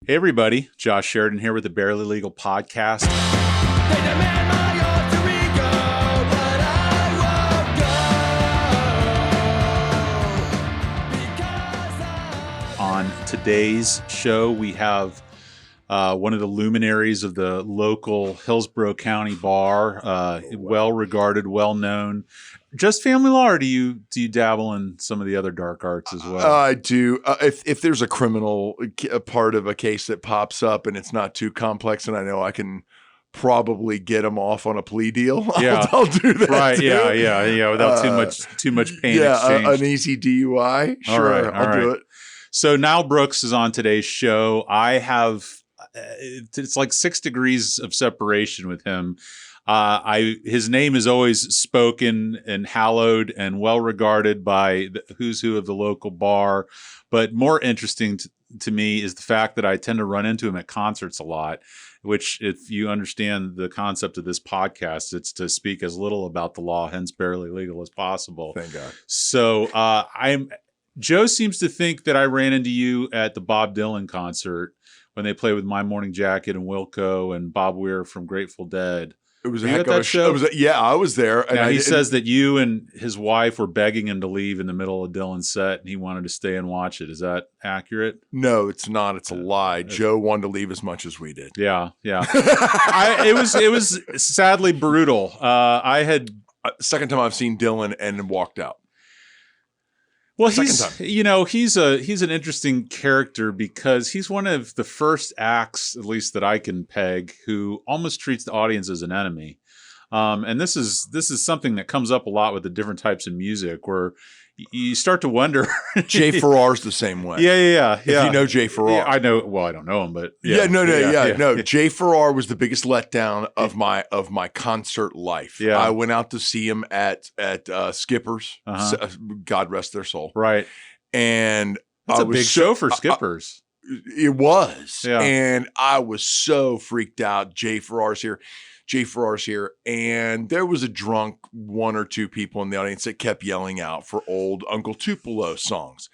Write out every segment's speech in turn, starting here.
Hey everybody, Josh Sheridan here with the Barely Legal podcast. They demand my alter ego, but I won't go. On today's show, we have one of the luminaries of the local Hillsborough County bar, well-regarded, well-known. Just family law, or do you dabble in some of the other dark arts as well? I do. If there's a criminal part of a case that pops up and it's not too complex, and I know I can probably get them off on a plea deal, Yeah. I'll do that. Right? Too. Yeah. Without too much pain exchange. An easy DUI. Sure, I'll do it. So Nile Brooks is on today's show. I have it's like 6 degrees of separation with him. His name is always spoken and hallowed and well regarded by the who's who of the local bar. But more interesting to me is the fact that I tend to run into him at concerts a lot, which, if you understand the concept of this podcast, it's to speak as little about the law, hence barely legal, as possible. Thank God. So Joe seems to think that I ran into you at the Bob Dylan concert when they played with My Morning Jacket and Wilco and Bob Weir from Grateful Dead. It was Were a you heck at of that a show? Yeah, I was there. And Now, he says that you and his wife were begging him to leave in the middle of Dylan's set, and he wanted to stay and watch it. Is that accurate? No, it's not. It's a lie. Joe wanted to leave as much as we did. Yeah. It was sadly brutal. I had Second time I've seen Dylan and walked out. Well, Second he's an interesting character because he's one of the first acts, at least that I can peg, who almost treats the audience as an enemy. And this is something that comes up a lot with the different types of music, where you start to wonder. Jay Farrar's the same way. Yeah. If you know Jay Farrar. Yeah, I know. Well, I don't know him, but No. Jay Farrar was the biggest letdown of my concert life. Yeah. I went out to see him at Skipper's. Uh-huh. God rest their soul. Right. And It's I a was big show for Skippers. It was. Yeah. And I was so freaked out. Jay Farrar's here. And there was a drunk 1 or 2 people in the audience that kept yelling out for old Uncle Tupelo songs.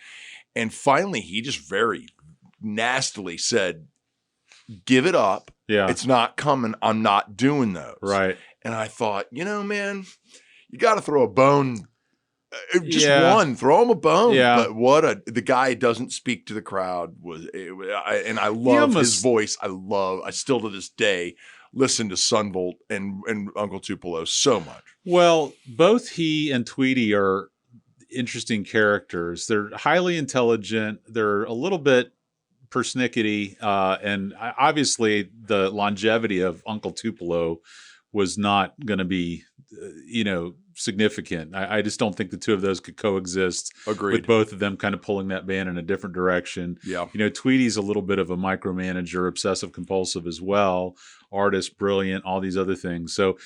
And finally, he just very nastily said, "Give it up. Yeah. It's not coming. I'm not doing those." Right. And I thought, man, you got to throw a bone. Just Yeah. one, throw him a bone. Yeah. But the guy doesn't speak to the crowd and I love his voice. I still to this day listen to Sunvolt and Uncle Tupelo so much. Well, both he and Tweety are interesting characters. They're highly intelligent. They're a little bit persnickety. And obviously the longevity of Uncle Tupelo was not going to be, significant. I just don't think the two of those could coexist. Agreed. With both of them kind of pulling that band in a different direction. Yeah. Tweety's a little bit of a micromanager, obsessive compulsive as well, artist, brilliant, all these other things. So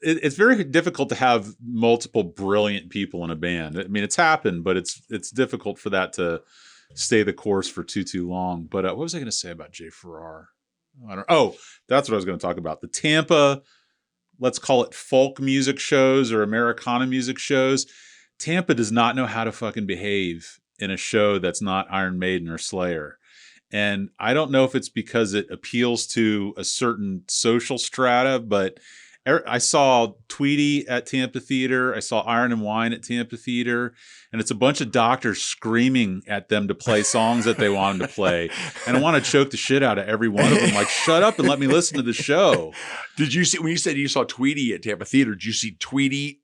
it's very difficult to have multiple brilliant people in a band. I mean, it's happened, but it's difficult for that to stay the course for too long. But what was I going to say about Jay Farrar? That's what I was going to talk about. The Tampa, let's call it folk music shows or Americana music shows. Tampa does not know how to fucking behave in a show that's not Iron Maiden or Slayer. And I don't know if it's because it appeals to a certain social strata, but I saw Tweety at Tampa Theater. I saw Iron and Wine at Tampa Theater. And it's a bunch of doctors screaming at them to play songs that they want them to play. And I want to choke the shit out of every one of them. Like, shut up and let me listen to the show. Did you see, when you said you saw Tweety at Tampa Theater, did you see Tweety?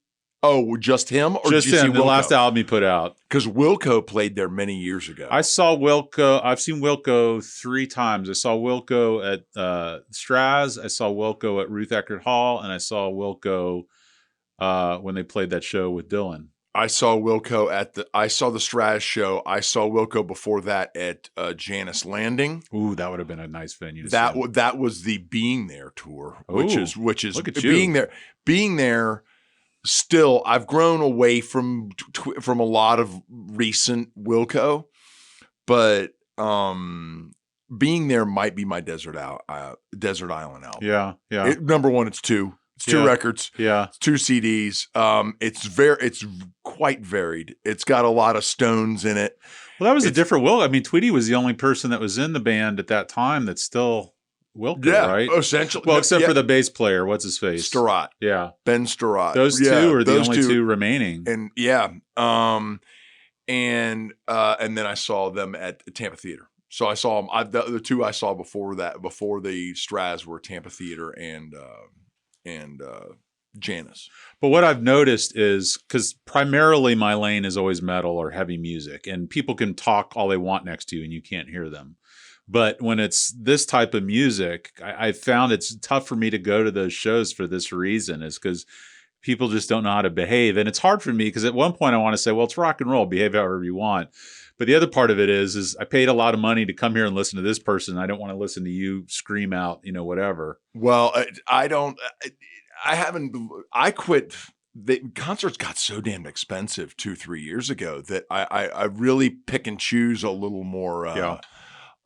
Oh, just him? Or Just did you see him, the Wilco? last album he put out. Because Wilco played there many years ago. I saw Wilco. I've seen Wilco 3 times. I saw Wilco at Straz. I saw Wilco at Ruth Eckerd Hall. And I saw Wilco when they played that show with Dylan. I saw Wilco I saw the Straz show. I saw Wilco before that at Janice Landing. Ooh, that would have been a nice venue to see. That was the Being There tour, which is look at Being There. Still, I've grown away from a lot of recent Wilco, but Being There might be my Desert Island album. Yeah. Number one, it's 2. It's 2 records. Yeah. It's 2 CDs. It's quite varied. It's got a lot of Stones in it. Well, that was a different Will. I mean, Tweety was the only person that was in the band at that time that's still Wilco, right? Essentially. Well, except for the bass player. What's his face? Strat. Yeah. Ben Strat. Those two are the only two remaining. And and then I saw them at Tampa Theater. So I saw them. The two I saw before the Straz were Tampa Theater and Janus. But what I've noticed is, because primarily my lane is always metal or heavy music, and people can talk all they want next to you and you can't hear them. But when it's this type of music, I found it's tough for me to go to those shows for this reason, is because people just don't know how to behave. And it's hard for me because at one point I want to say, well, it's rock and roll, behave however you want. But the other part of it is I paid a lot of money to come here and listen to this person. I don't want to listen to you scream out, whatever. Well, I quit. The concerts got so damn expensive 2-3 years ago that I really pick and choose a little more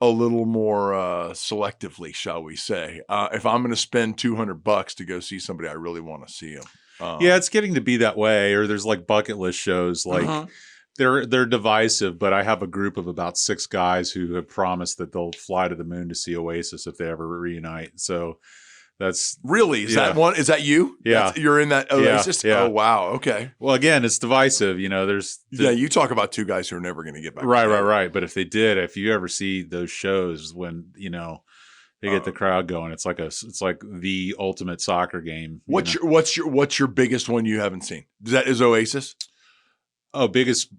selectively, shall we say. If I'm going to spend $200 to go see somebody, I really want to see them. Yeah, it's getting to be that way. Or there's like bucket list shows, like they're divisive, but I have a group of about 6 guys who have promised that they'll fly to the moon to see Oasis if they ever reunite. So that's really, that one? Is that you? Yeah. You're in that Oasis? Yeah. Oh, wow. Okay. Well, again, it's divisive. You talk about 2 guys who are never going to get back. Right. But if you ever see those shows when, they get the crowd going, it's like the ultimate soccer game. What's your biggest one you haven't seen? Is Oasis? Oh, biggest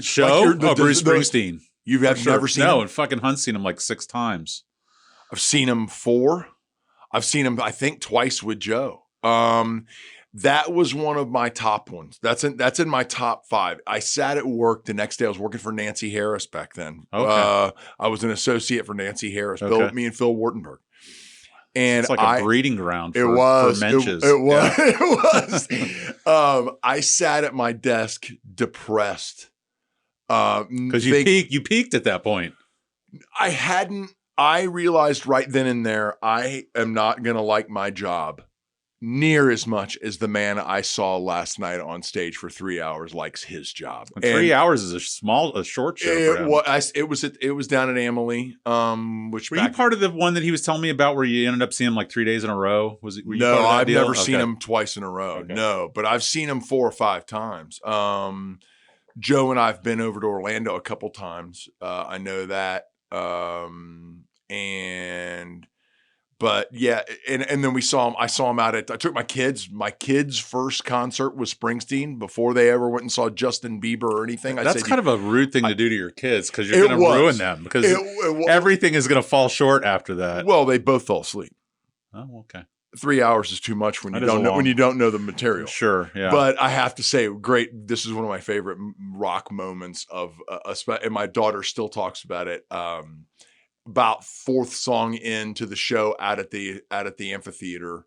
show? Bruce Springsteen. You have never seen him? No, and fucking Hunt's seen him like 6 times. I've seen him 4. I've seen him, I think, twice with Joe. That was one of my top ones. That's in my top 5. I sat at work the next day. I was working for Nancy Harris back then. Okay. I was an associate for Nancy Harris. Okay. Me and Phil Wartenberg. And it's like a breeding ground for menches. It was. It was. I sat at my desk depressed. Because you peaked at that point. I realized right then and there, I am not going to like my job near as much as the man I saw last night on stage for 3 hours likes his job. And 3 hours is a short show. It was down at Amalie. Were you part of the one that he was telling me about where you ended up seeing him like 3 days in a row? No, I've never seen him twice in a row. Okay. No, but I've seen him 4 or 5 times. Joe and I've been over to Orlando a couple times. I know that. But yeah, and then I saw him I took my kids' first concert was Springsteen before they ever went and saw Justin Bieber or anything. That's kind of a rude thing to do to your kids, because you're going to ruin them, because everything is going to fall short after that. Well, they both fell asleep. Oh, okay. 3 hours is too much when you don't know the material. Sure, yeah. But I have to say, great. This is one of my favorite rock moments and my daughter still talks about it. About 4th song into the show out at the amphitheater,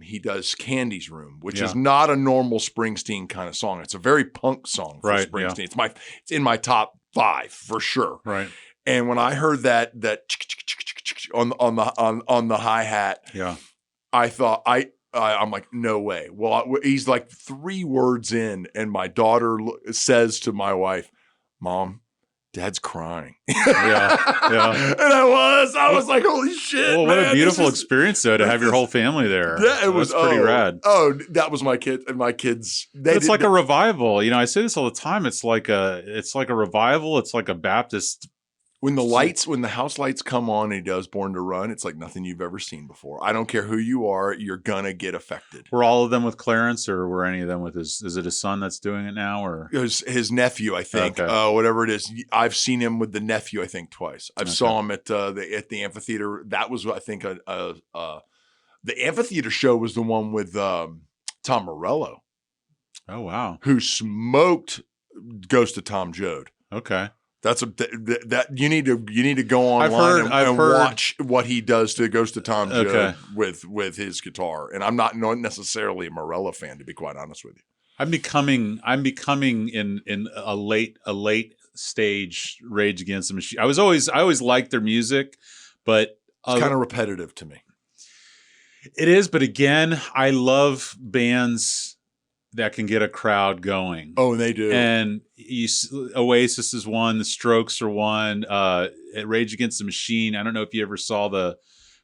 he does Candy's Room, which is not a normal Springsteen kind of song. It's a very punk song for Springsteen. Yeah. It's in my top 5 for sure. Right. And when I heard that on the hi-hat, I thought I'm like, no way. Well, he's like 3 words in, and my daughter says to my wife, "Mom, Dad's crying." Yeah. And I was like, holy shit. Well, what a beautiful experice though, to have your whole family there. Yeah, it was pretty rad. Oh, that was my kids and my kids. It's like a revival. I say this all the time. It's like a revival. It's like a Baptist. When the house lights come on and he does Born to Run, it's like nothing you've ever seen before. I don't care who you are, you're gonna get affected. Were all of them with Clarence, or were any of them with is it his son that's doing it now, or his nephew, I think. Okay. Whatever it is. I've seen him with the nephew, I think, twice. I saw him at the amphitheater. That was, I think, the amphitheater show was the one with Tom Morello. Oh wow. Who smoked Ghost of Tom Joad. Okay. That you need to go online and watch what he does to Ghost of Tom Joad with his guitar. And I'm not necessarily a Morello fan, to be quite honest with you. I'm becoming in a late stage Rage Against the Machine. I always liked their music, but it's kind of repetitive to me. It is, but again, I love bands that can get a crowd going. Oh, and they do. And Oasis is one. The Strokes are one. Rage Against the Machine. I don't know if you ever saw the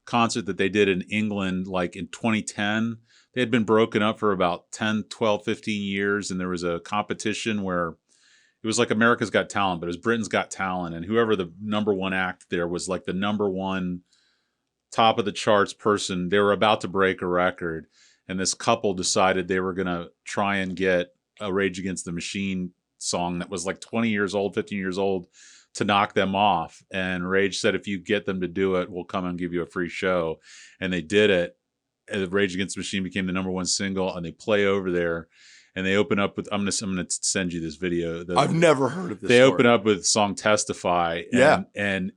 concert that they did in England, like in 2010. They had been broken up for about 10, 12, 15 years. And there was a competition where it was like America's Got Talent, but it was Britain's Got Talent. And whoever the number one act there was like the number one top of the charts person. They were about to break a record. And this couple decided they were going to try and get a Rage Against the Machine song that was like 20 years old, 15 years old to knock them off. And Rage said, if you get them to do it, we'll come and give you a free show. And they did it. And Rage Against the Machine became the number one single, and they play over there. And they open up with, I'm gonna send you this video. I've never heard of this. They open up with the song Testify. And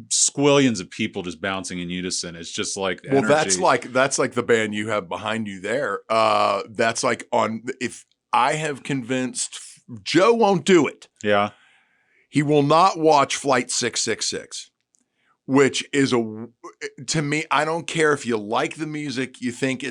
squillions of people just bouncing in unison. It's just like well, energy. that's like the band you have behind you there. That's like if I have convinced Joe won't do it. Yeah. He will not watch Flight 666, which is to me, I don't care if you like the music, you think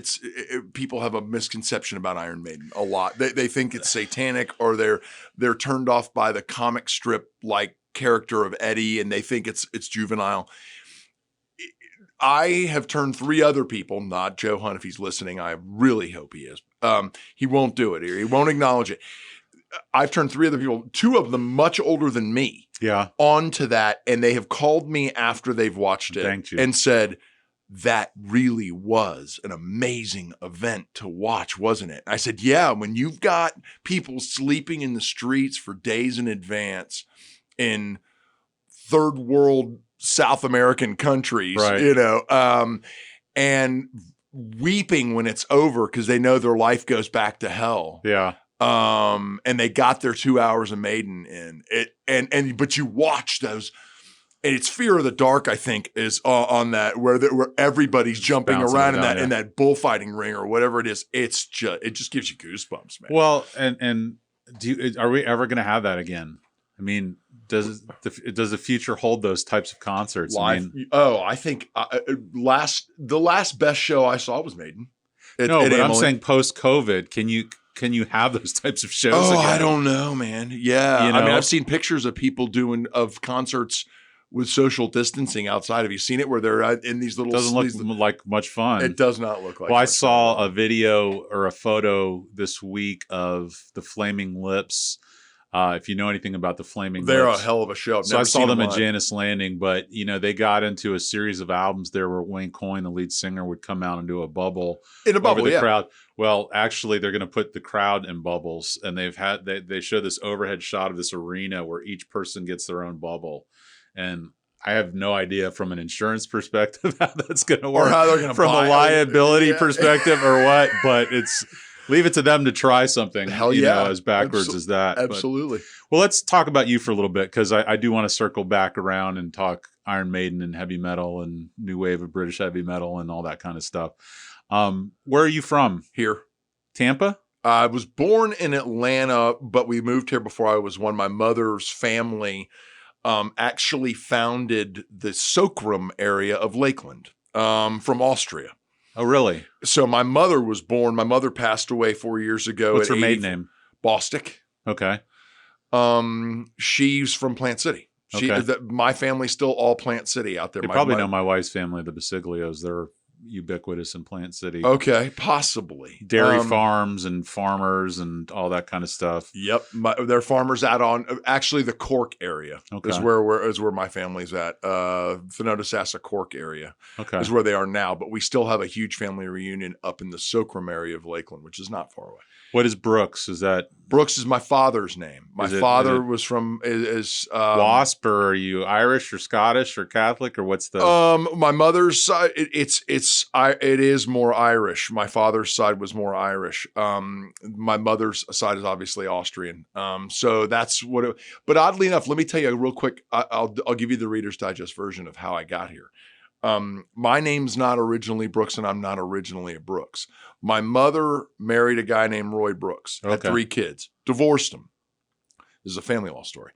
people have a misconception about Iron Maiden a lot. They think it's satanic, or they're turned off by the comic strip like character of Eddie, and they think it's juvenile. I have turned 3 other people, not Joe Hunt if he's listening. I really hope he is. He won't do it here. He won't acknowledge it. I've turned 3 other people, 2 of them much older than me, onto that, and they have called me after they've watched it and said, that really was an amazing event to watch, wasn't it? I said, yeah, when you've got people sleeping in the streets for days in advance in third world South American countries, and weeping when it's over because they know their life goes back to hell. Yeah. And they got their 2 hours of Maiden in it, but you watch those, and it's Fear of the Dark, I think, is on that where everybody's jumping around in that bullfighting ring or whatever it is. It just gives you goosebumps, man. Well, and are we ever going to have that again? I mean, does the future hold those types of concerts? Live? I think the last best show I saw was Maiden. But I'm saying post-COVID, can you have those types of shows? Oh, again? I don't know, man. Yeah, I mean, I've seen pictures of people of concerts with social distancing outside. Have you seen it where they're in these little? Doesn't look like much fun. It does not look like. Well, I saw a video or a photo this week of the Flaming Lips. If you know anything about the Flaming they're Lips. a hell of a show. So I saw them at Janice Landing, but they got into a series of albums there where Wayne Coyne, the lead singer, would come out and do a bubble over the crowd. Well, actually, they're going to put the crowd in bubbles, and they show this overhead shot of this arena where each person gets their own bubble, and I have no idea from an insurance perspective how that's going to work, or how they're going to from a liability perspective or what, but leave it to them to try something, as backwards as that. Absolutely. Well, let's talk about you for a little bit, because I do want to circle back around and talk Iron Maiden and heavy metal and new wave of British heavy metal and all that kind of stuff. Where are you from? Here. Tampa? I was born in Atlanta, but we moved here before I was 1. My mother's family actually founded the Sokrum area of Lakeland from Austria. Oh, really? So my mother was born. My mother passed away 4 years ago. What's her maiden name? Bostic. Okay. She's from Plant City. My family's still all Plant City out there. You probably know my wife's family, the Basiglios. They're ubiquitous in Plant City. Okay, possibly. Dairy farms and farmers and all that kind of stuff. Yep, they're farmers out on actually the Cork area. Okay. is where my family's at. Thenodisassa Cork area. Okay, is where they are now. But we still have a huge family reunion up in the Sokrum area of Lakeland, which is not far away. What is Brooks? Is that Brooks? Is my father's name. My father was from Wasp, or are you Irish or Scottish or Catholic, or what's the? My mother's side, it is more Irish. My father's side was more Irish. My mother's side is obviously Austrian. So that's what. But oddly enough, let me tell you real quick. I'll give you the Reader's Digest version of how I got here. My name's not originally Brooks, and I'm not originally a Brooks. My mother married a guy named Roy Brooks, had 3 kids, divorced him. This is a family law story.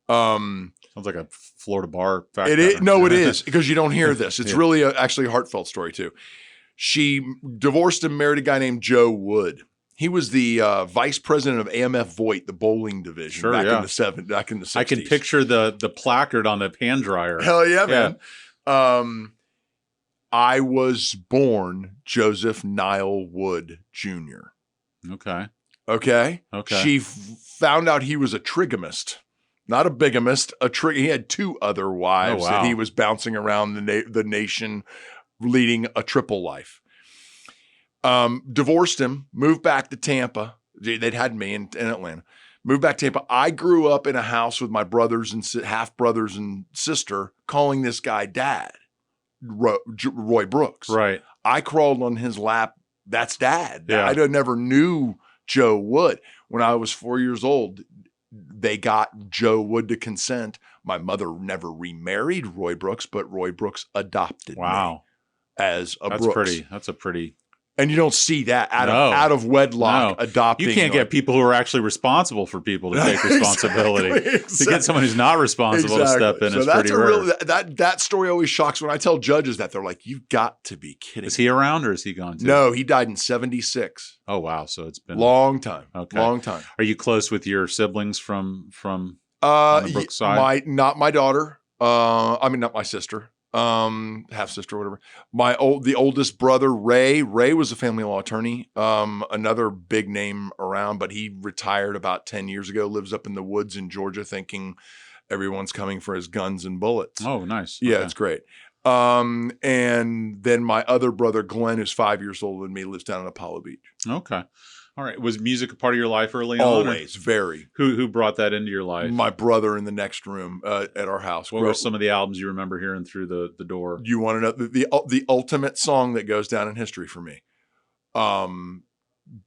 Sounds like a Florida bar fact. It is, no, it is, because you don't hear this. It's really actually a heartfelt story too. She divorced him, married a guy named Joe Wood. He was the vice president of AMF Voight, the bowling division, Sure, back yeah. in the back in the 60s. I can picture the placard on the hand dryer. Hell yeah, Yeah. man. I was born Joseph Nile Wood Jr. Okay. Okay. Okay. She found out he was a trigamist, not a bigamist. He had 2 other wives Oh, wow. that he was bouncing around the nation, leading a triple life. Divorced him, moved back to Tampa. They'd had me in Atlanta. Moved back to Tampa. I grew up in a house with my brothers and half brothers and sister, calling this guy dad, Roy Brooks. Right. I crawled on his lap. That's dad. Yeah. I never knew Joe Wood. When I was 4 years old, they got Joe Wood to consent. My mother never remarried Roy Brooks, but Roy Brooks adopted Wow. me as a That's Brooks. That's a pretty. And you don't see that out No. of wedlock No. adopting. You can't get people who are actually responsible for people to take responsibility. Exactly. To get someone who's not responsible to step in is pretty rare. That story always shocks when I tell judges that. They're like, "You've got to be kidding." Is he around or is he gone too? No, he died in 76. Oh wow, so it's been Long time. Okay. Long time. Are you close with your siblings from on the Brooks side? Not my daughter. Not my sister. Half sister, whatever. The oldest brother, Ray. Ray was a family law attorney. Another big name around, but he retired about 10 years ago. Lives up in the woods in Georgia, thinking everyone's coming for his guns and bullets. Oh, nice. Yeah, Okay. it's great. And then my other brother, Glenn, who's 5 years older than me, lives down in Apollo Beach. Okay. All right. Was music a part of your life early on? or Always, very. Who brought that into your life? My brother in the next room at our house. What were some of the albums you remember hearing through the door? You want to know the ultimate song that goes down in history for me?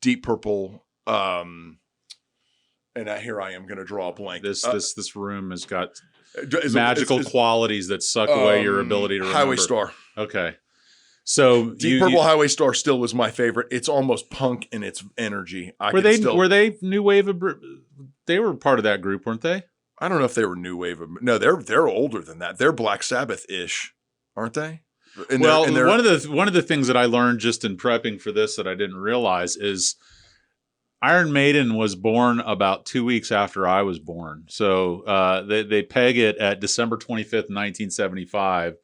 Deep Purple. And here I am going to draw a blank. This room has got Is- magical is- qualities that suck away your ability to remember. Highway Star. Okay. So Deep Purple Highway Star still was my favorite. It's almost punk in its energy. were they new wave of? They were part of that group, weren't they? I don't know if they were new wave. No, they're older than that. They're Black Sabbath-ish, aren't they? One of the things that I learned just in prepping for this that I didn't realize is Iron Maiden was born about 2 weeks after I was born. So they peg it at December 25th, 1975.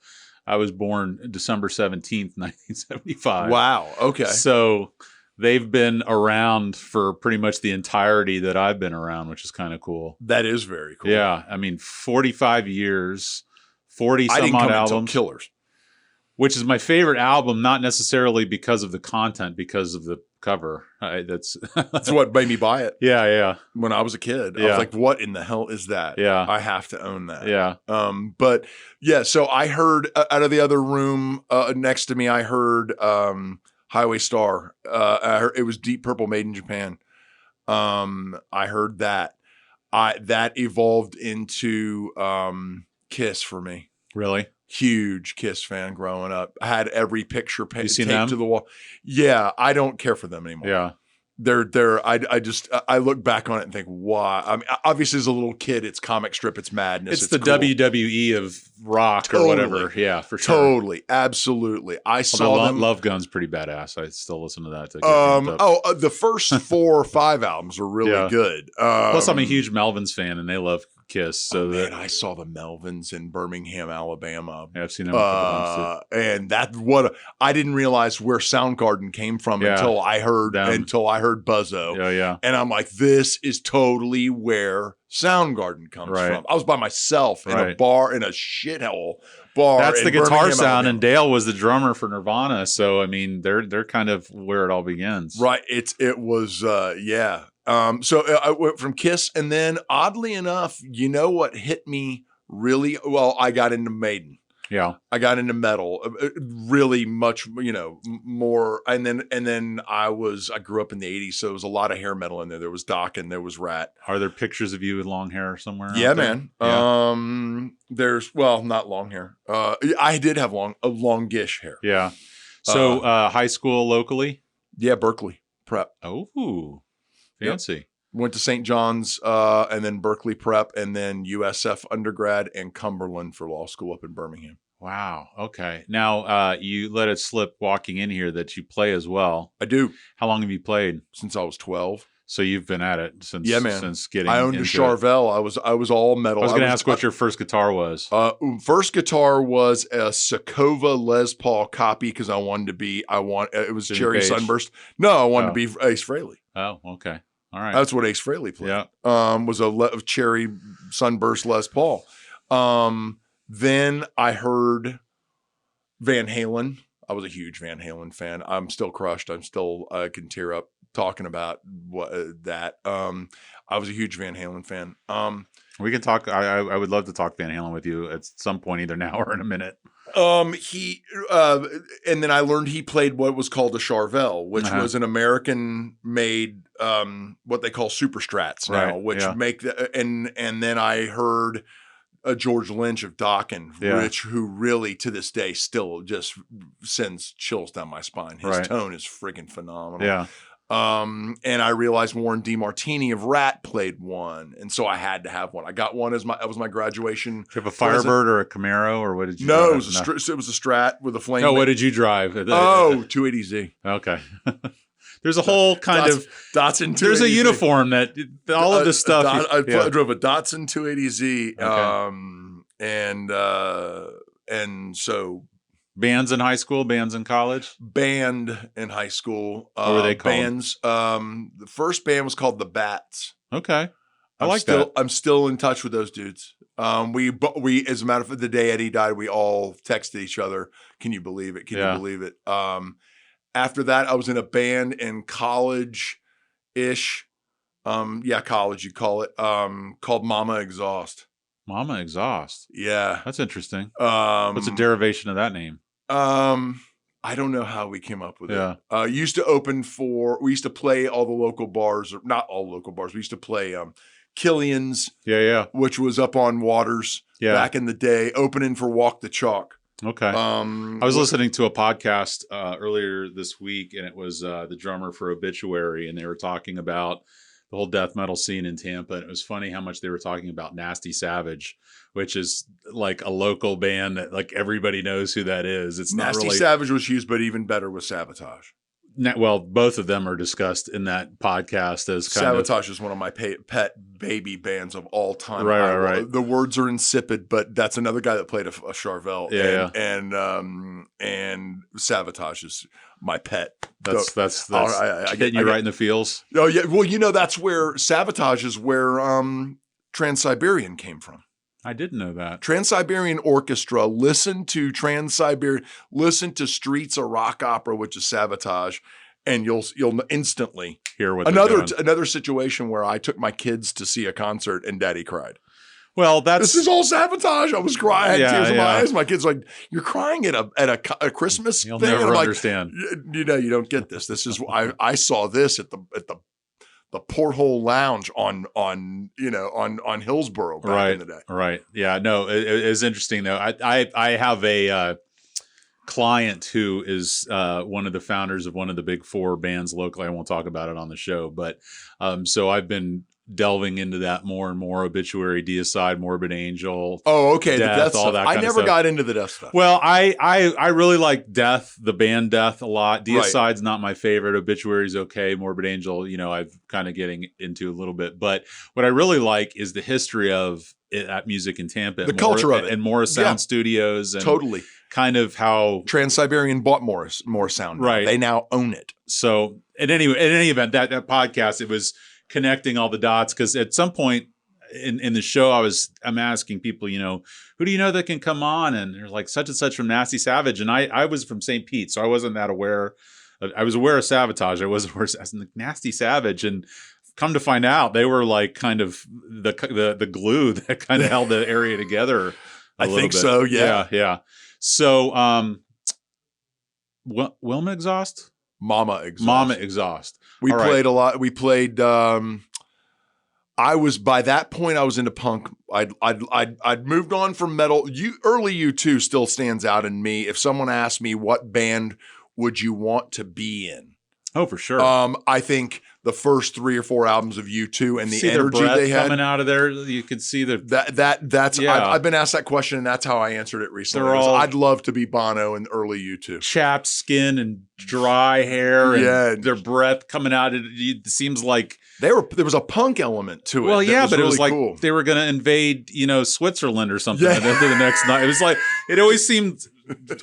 I was born December 17th, 1975. Wow. Okay. So they've been around for pretty much the entirety that I've been around, which is kind of cool. That is very cool. Yeah. I mean, 45 years, 40 I didn't some odd come until albums, Killers. which is my favorite album, not necessarily because of the content, because of the cover. That's what made me buy it. Yeah. When I was a kid. I Yeah. was like, what in the hell is that? Yeah. I have to own that. Yeah. But yeah, so I heard out of the other room next to me, I heard Highway Star. I heard, it was Deep Purple Made in Japan. I heard that. That evolved into Kiss for me. Really? Huge Kiss fan growing up. I had every picture You seen taped them? to the wall. Yeah, I don't care for them anymore. Yeah. I look back on it and think, why? I mean, obviously as a little kid, it's comic strip, it's madness. It's the cool. WWE of rock Totally. or whatever. Yeah, for sure. Totally, absolutely. I saw them. Love Gun's pretty badass. I still listen to that. To get pumped up. The first 4 or 5 albums are really Yeah. good. Plus, I'm a huge Melvins fan, and they love Kiss. So man, I saw the Melvins in Birmingham, Alabama. I've seen them a couple times And I didn't realize where Soundgarden came from Yeah. until I heard Them. Buzzo. too. Yeah. And I'm like, this is totally where Soundgarden comes Right. from. I was by myself in a Right. bar, in a shithole bar. That's in the guitar Birmingham, sound, Alabama. and Dale was the drummer for Nirvana. So I mean, they're kind of where it all begins. Right. It was, yeah. So I went from Kiss, and then oddly enough, you know what hit me really well? I got into Maiden. Yeah. I got into metal, really much, more. And then I grew up in the 80s, so there was a lot of hair metal in there. There was Dokken, there was Rat. Are there pictures of you with long hair somewhere? Yeah, out there? man. Yeah. There's, not long hair. I did have longish hair. Yeah. So high school locally? Yeah, Berkeley Prep. Oh, fancy. Went to St. John's, and then Berkeley Prep, and then USF undergrad and Cumberland for law school up in Birmingham. Wow. Okay. Now, you let it slip walking in here that you play as well. I do. How long have you played? Since I was 12. So you've been at it since Yeah, man. since getting I owned a into it. Charvel. I was all metal. I was going to ask what your first guitar was. First guitar was a Sakova Les Paul copy because I wanted to be. It was Jimmy Cherry Page? Sunburst. No, I wanted to be Ace Frehley. Oh, okay. All right. That's what Ace Frehley played. Yeah. Was a Cherry Sunburst Les Paul. Then I heard Van Halen. I was a huge Van Halen fan. I'm still crushed. I can tear up talking about that. I was a huge Van Halen fan. We can talk. I would love to talk Van Halen with you at some point, either now or in a minute. And then I learned he played what was called a Charvel, which was an American-made what they call super strats now, which make and then I heard George Lynch of Dokken, who really to this day still just sends chills down my spine. His tone is friggin' phenomenal. Yeah. And I realized Warren DeMartini of Rat played one, and so I had to have one. I got one that was my graduation. Did you have a Firebird or a Camaro, or what did you? No, drive? it was a Strat with a flame. No, what did you drive? 280Z. Okay. There's a whole kind of Datsun 280Z. There's a uniform that all of this stuff. I drove a Datsun 280Z, and so. Bands in high school, bands in college? Band in high school. What were they called? Bands. The first band was called the Bats. Okay. that. I'm still in touch with those dudes. We as a matter of fact, the day Eddie died, we all texted each other. Can you believe it? Can you believe it? After that, I was in a band in college-ish. College, you call it. Called Mama Exhaust. Mama Exhaust. Yeah. That's interesting. What's a derivation of that name? I don't know how we came up with it. We used to play all the local bars, or not all local bars. We used to play Killian's, which was up on Waters back in the day, opening for Walk the Chalk. Okay. I was listening to a podcast earlier this week, and it was the drummer for Obituary, and they were talking about the whole death metal scene in Tampa. And it was funny how much they were talking about Nasty Savage, which is like a local band that like everybody knows who that is. It's not Nasty really... Savage was used, but even better was Sabotage. Well, both of them are discussed in that podcast as kind Sabotage is one of my pet baby bands of all time. Right. The words are insipid, but that's another guy that played a Charvel. And Sabotage is my pet. That's getting you right in the feels. Oh yeah, well that's where Sabotage is where Trans-Siberian came from. I didn't know that. Trans-Siberian Orchestra, listen to Streets of Rock Opera, which is Sabotage, and you'll instantly hear what another situation where I took my kids to see a concert and Daddy cried. Well, this is all Sabotage. I was crying, I had tears in my eyes. My kid's like, "You're crying at a Christmas You'll thing?" never and I'm understand. Like, you don't get this. This is I saw this at the Porthole Lounge on Hillsborough back in the day. Right. Yeah. No, it is interesting though. I have a client who is one of the founders of one of the big four bands locally. I won't talk about it on the show, but so I've been delving into that more and more. Obituary, Deicide, Morbid Angel. Oh, okay. Death, the Death all stuff. that I kind never of stuff. got into the Death stuff. Well, I really like Death, the band Death, a lot. Deicide's not my favorite. Obituary's okay. Morbid Angel, I've kind of getting into a little bit. But what I really like is the history of at music in Tampa, the culture of it, and Morris Sound Studios, and totally kind of how Trans-Siberian bought Morris Sound. Right, they now own it. So, in any event, that podcast, it was connecting all the dots, because at some point in the show I'm asking people, who do you know that can come on, and they're like such and such from Nasty Savage, and I was from St. Pete, so I wasn't that aware. I was aware of Sabotage. I wasn't aware of Nasty Savage, and come to find out they were like kind of the glue that kind of held the area together. I think bit. So. Yeah. So Wilma Exhaust. Mama Exhaust. We played a lot. We played. I was by that point. I was into punk. I'd moved on from metal. Early U2 still stands out in me. If someone asked me what band would you want to be in, oh for sure. I think the first 3 or 4 albums of U2 and the See their energy breath they had. coming out of there. You could see the That's Yeah. I've been asked that question, and that's how I answered it recently. They're all- I'd love to be Bono in early U2. chapped skin and dry hair and Yeah. their breath coming out. It seems like There was a punk element to it. well, that yeah, but it was really like cool. they were going to invade, Switzerland or something. Yeah. And then the next night, it was like it always seemed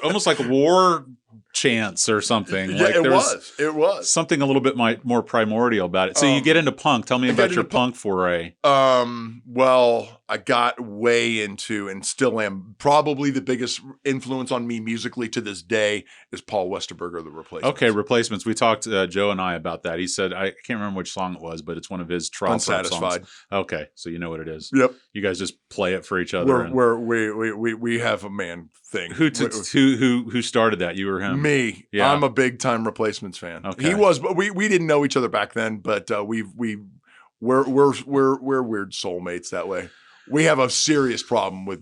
almost like war chants or something. Yeah, Like it there was. It was. something a little bit more primordial about it. So you get into punk. Tell me I about got your into punk foray. Well, I got way into and still am probably the biggest influence on me musically to this day is Paul Westerberger, The Replacements. Okay, Replacements. We talked, Joe and I, about that. He said, I can't remember which song it was, but it's one of his trial prep Unsatisfied. songs. Okay, so you know what it is. Yep. You guys just play it for each other. We have a man thing. Who started that? You or him? Me. Yeah. I'm a big time Replacements fan. Okay. He was, but we didn't know each other back then, but we're weird soulmates that way. We have a serious problem with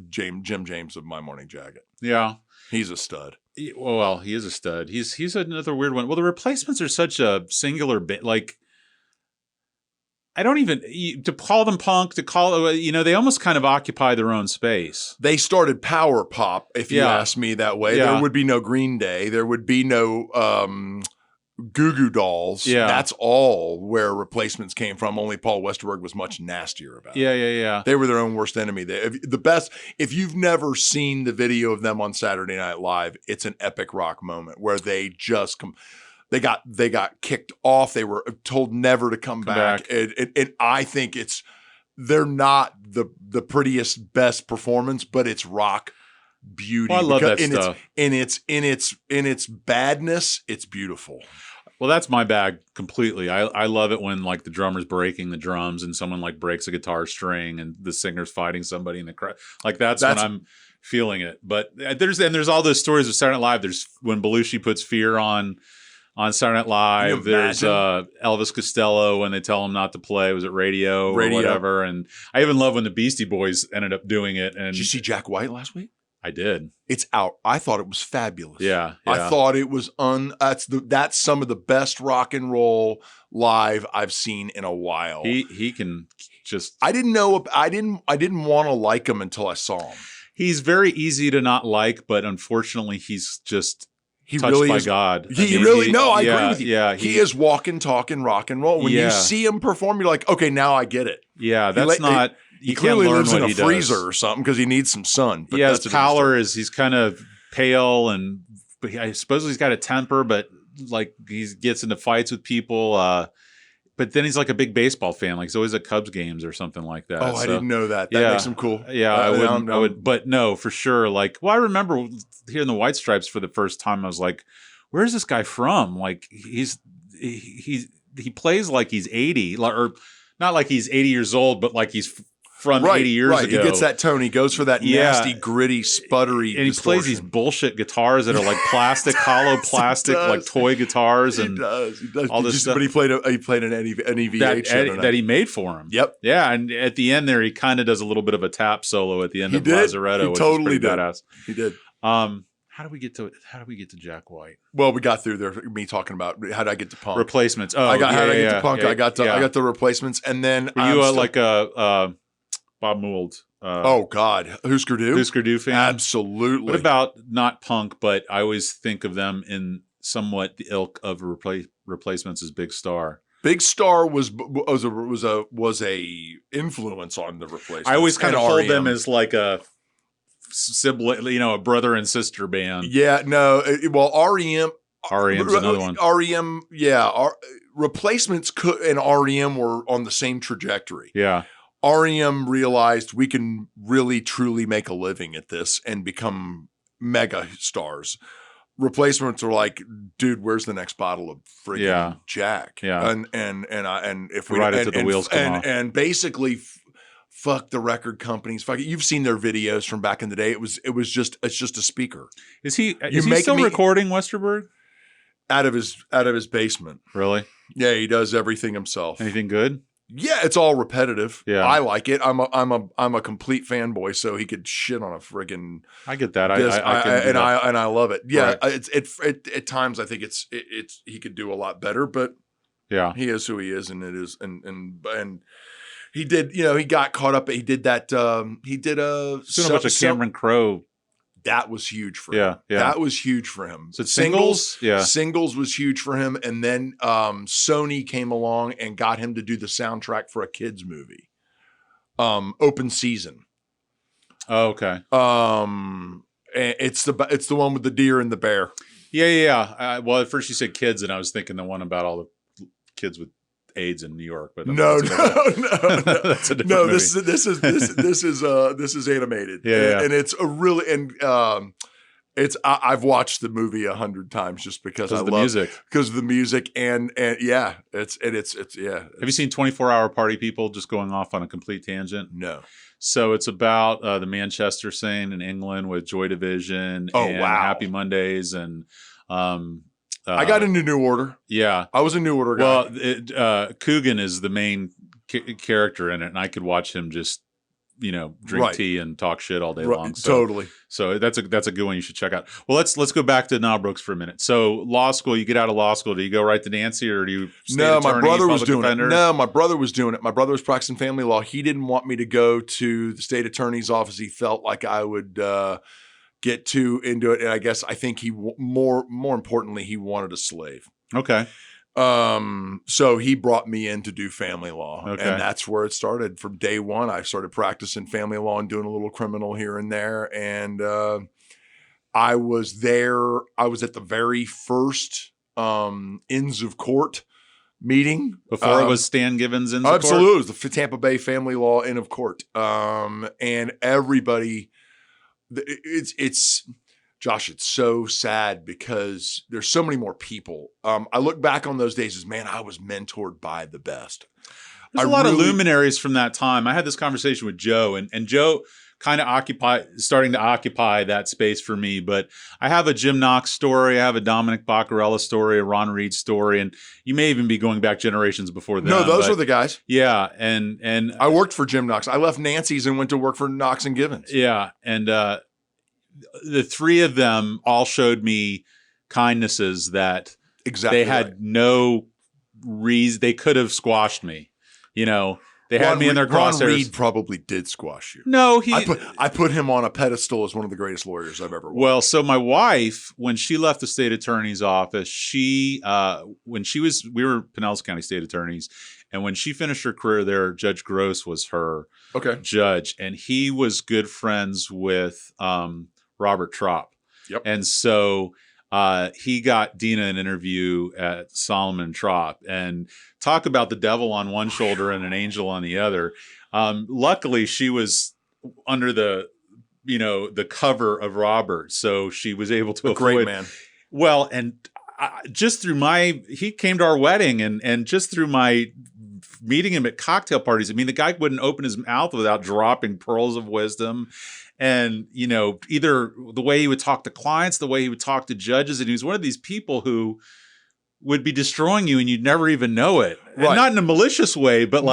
Jim James of My Morning Jacket. Yeah. He's a stud. Well, he is a stud. He's another weird one. Well, the Replacements are such a singular bit. Like, I don't even to call them punk. To call they almost kind of occupy their own space. They started power pop. If you Yeah. ask me that way, Yeah. there would be no Green Day. There would be no Goo Goo Dolls. Yeah. That's all where Replacements came from. Only Paul Westerberg was much nastier about it. Yeah. They were their own worst enemy. If you've never seen the video of them on Saturday Night Live, it's an epic rock moment where they just they got kicked off. They were told never to come back. And I think they're not the prettiest, best performance, but it's rock beauty. Well, I love that stuff. In its badness, it's beautiful. Well, that's my bag completely. I love it when like the drummer's breaking the drums and someone like breaks a guitar string and the singer's fighting somebody in the crowd. Like that's when I'm feeling it. But there's all those stories of Saturday Night Live. There's when Belushi puts Fear on Saturday Night Live. There's Elvis Costello when they tell him not to play. Was it radio or whatever? And I even love when the Beastie Boys ended up doing it. And did you see Jack White last week? I did. It's out. I thought it was fabulous. Yeah. I thought it was that's some of the best rock and roll live I've seen in a while. He can just. I didn't want to like him until I saw him. He's very easy to not like, but unfortunately, he's just touched really by is, God. I agree with you. Yeah, he is walking, talking rock and roll. When you see him perform, you're like, okay, now I get it. Yeah, that's not. He You clearly can't learn lives in what a he freezer does. or something because he needs some sun. But Yeah, that's his a different pallor story. is he's kind of pale but I suppose he's got a temper, but like he gets into fights with people. But then he's like a big baseball fan. Like he's always at Cubs games or something like that. Oh, I didn't know that. That makes him cool. Yeah, I would, but no, for sure. Like, well, I remember hearing the White Stripes for the first time. I was like, where's this guy from? Like he plays like he's 80, or not like he's 80 years old, but like he's from 80 years ago. He gets that tone. He goes for that nasty, gritty, sputtery and he plays these bullshit guitars that are like plastic, hollow plastic, like toy guitars. And he does. all this stuff. But he played an EVH that he made for him. Yep. Yeah, and at the end there, he kind of does a little bit of a tap solo at the end of Lazaretto, which totally is pretty badass. He did. How do we get to Jack White? Well, we got through there. Me talking about how did I get to punk? Replacements. Oh, how did I get to punk? Yeah, I got the Replacements, and then were you like a Bob Mould? Oh God, Husker Du? Husker Du fan? Absolutely. What about not punk, but I always think of them in somewhat the ilk of Replacements as Big Star. Big Star was a influence on the Replacements. I always kind of hold them REM. as like a sibling, a brother and sister band. Yeah, no. REM's another one. REM, yeah. Replacements and REM were on the same trajectory. Yeah. REM realized we can really truly make a living at this and become mega stars. Replacements are like, dude, where's the next bottle of friggin' Jack? Yeah. And if we Right into the wheels come off. And basically fuck the record companies. Fuck it. You've seen their videos from back in the day. It's just a speaker. Is he still recording Westerberg? Out of his basement. Really? Yeah, he does everything himself. Anything good? Yeah, it's all repetitive. Yeah. I like it. I'm a complete fanboy, so he could shit on a friggin' I get that. I love it. Yeah, Right. it's at times I think it's he could do a lot better, but Yeah. He is who he is, and it is, and he did, he got caught up. He did that. He did He's doing a bunch of Cameron Crowe. That was huge for him. Yeah, yeah. That was huge for him. So Singles? Yeah. Singles was huge for him. And then Sony came along and got him to do the soundtrack for a kid's movie. Open Season. Oh, okay. And it's the one with the deer and the bear. Yeah. Well, at first you said kids, and I was thinking the one about all the kids with AIDS in New York. But No. That's a different No, movie. this is animated. Yeah. And it's a really, I've watched the movie 100 times just because I love music. Because of the music and yeah, it's yeah. Have you seen 24-Hour Party People, just going off on a complete tangent? No. So it's about the Manchester scene in England with Joy Division and wow. Happy Mondays and I got into New Order. Yeah. I was a New Order guy. Well, Coogan is the main character in it, and I could watch him just, drink tea and talk shit all day long. So, totally. So that's a good one you should check out. Well, let's go back to Nile Brooks for a minute. So law school, you get out of law school, do you go right to Nancy, or do you stay No, attorney, my brother was public doing defender? it. No, my brother was doing it. My brother was practicing family law. He didn't want me to go to the state attorney's office. He felt like I would get too into it, and I think he more importantly, he wanted a slave. Okay. So he brought me in to do family law, Okay. and that's where it started. From day one, I started practicing family law and doing a little criminal here and there. And I was there. I was at the very first Inns of Court meeting Before it was Stan Givens in the absolutely. court? It was the Tampa Bay Family Law Inn of Court, and everybody. It's Josh, it's so sad because there's so many more people. I look back on those days as, man, I was mentored by the best. There's a lot of luminaries from that time. I had this conversation with Joe, and Joe kind of starting to occupy that space for me. But I have a Jim Knox story, I have a Dominic Baccarella story, a Ron Reed story, and you may even be going back generations before them. No, those are the guys. Yeah, and I worked for Jim Knox. I left Nancy's and went to work for Knox and Givens. Yeah, and the three of them all showed me kindnesses that Exactly they had no reason. They could have squashed me. They had me in their crosshairs. Ron Reed probably did squash you. No, I put him on a pedestal as one of the greatest lawyers I've ever watched. Well, so my wife, when she left the state attorney's office, we were Pinellas County state attorneys, and when she finished her career there, Judge Gross was her judge, and he was good friends with Robert Trop. Yep. And so he got Dina an interview at Solomon Trop, and talk about the devil on one shoulder and an angel on the other. Luckily, she was under the cover of Robert, so she was able to avoid. Great man. Well, and just through he came to our wedding, and just through my meeting him at cocktail parties, I mean, the guy wouldn't open his mouth without dropping pearls of wisdom. And, either the way he would talk to clients, the way he would talk to judges. And he was one of these people who would be destroying you and you'd never even know it. Right. And not in a malicious way, but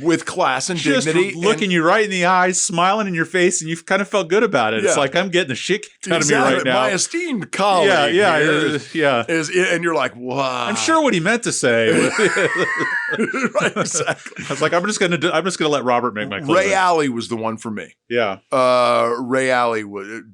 with class and just dignity. looking you right in the eyes, smiling in your face, and you kind of felt good about it. Yeah. It's like, I'm getting the shit kicked out of me right now. My esteemed colleague yeah. And you're like, wow. I'm sure what he meant to say. Right, exactly. I was like, I'm just gonna let Robert make my closing. Ray Alley was the one for me. Yeah. Ray Alley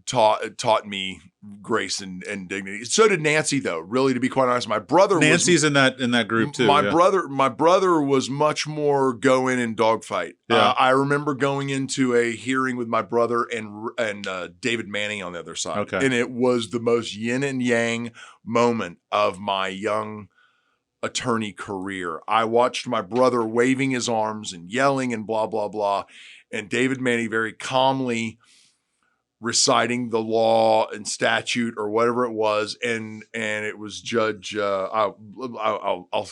taught me grace and dignity. So did Nancy, though. Really, to be quite honest, my brother. Nancy's in that group too. My brother was much more go in and dogfight. Yeah. I remember going into a hearing with my brother and David Manning on the other side. Okay. And it was the most yin and yang moment of my young attorney career. I watched my brother waving his arms and yelling and blah, blah, blah. And David Manning very calmly reciting the law and statute or whatever it was. And it was Judge, I'll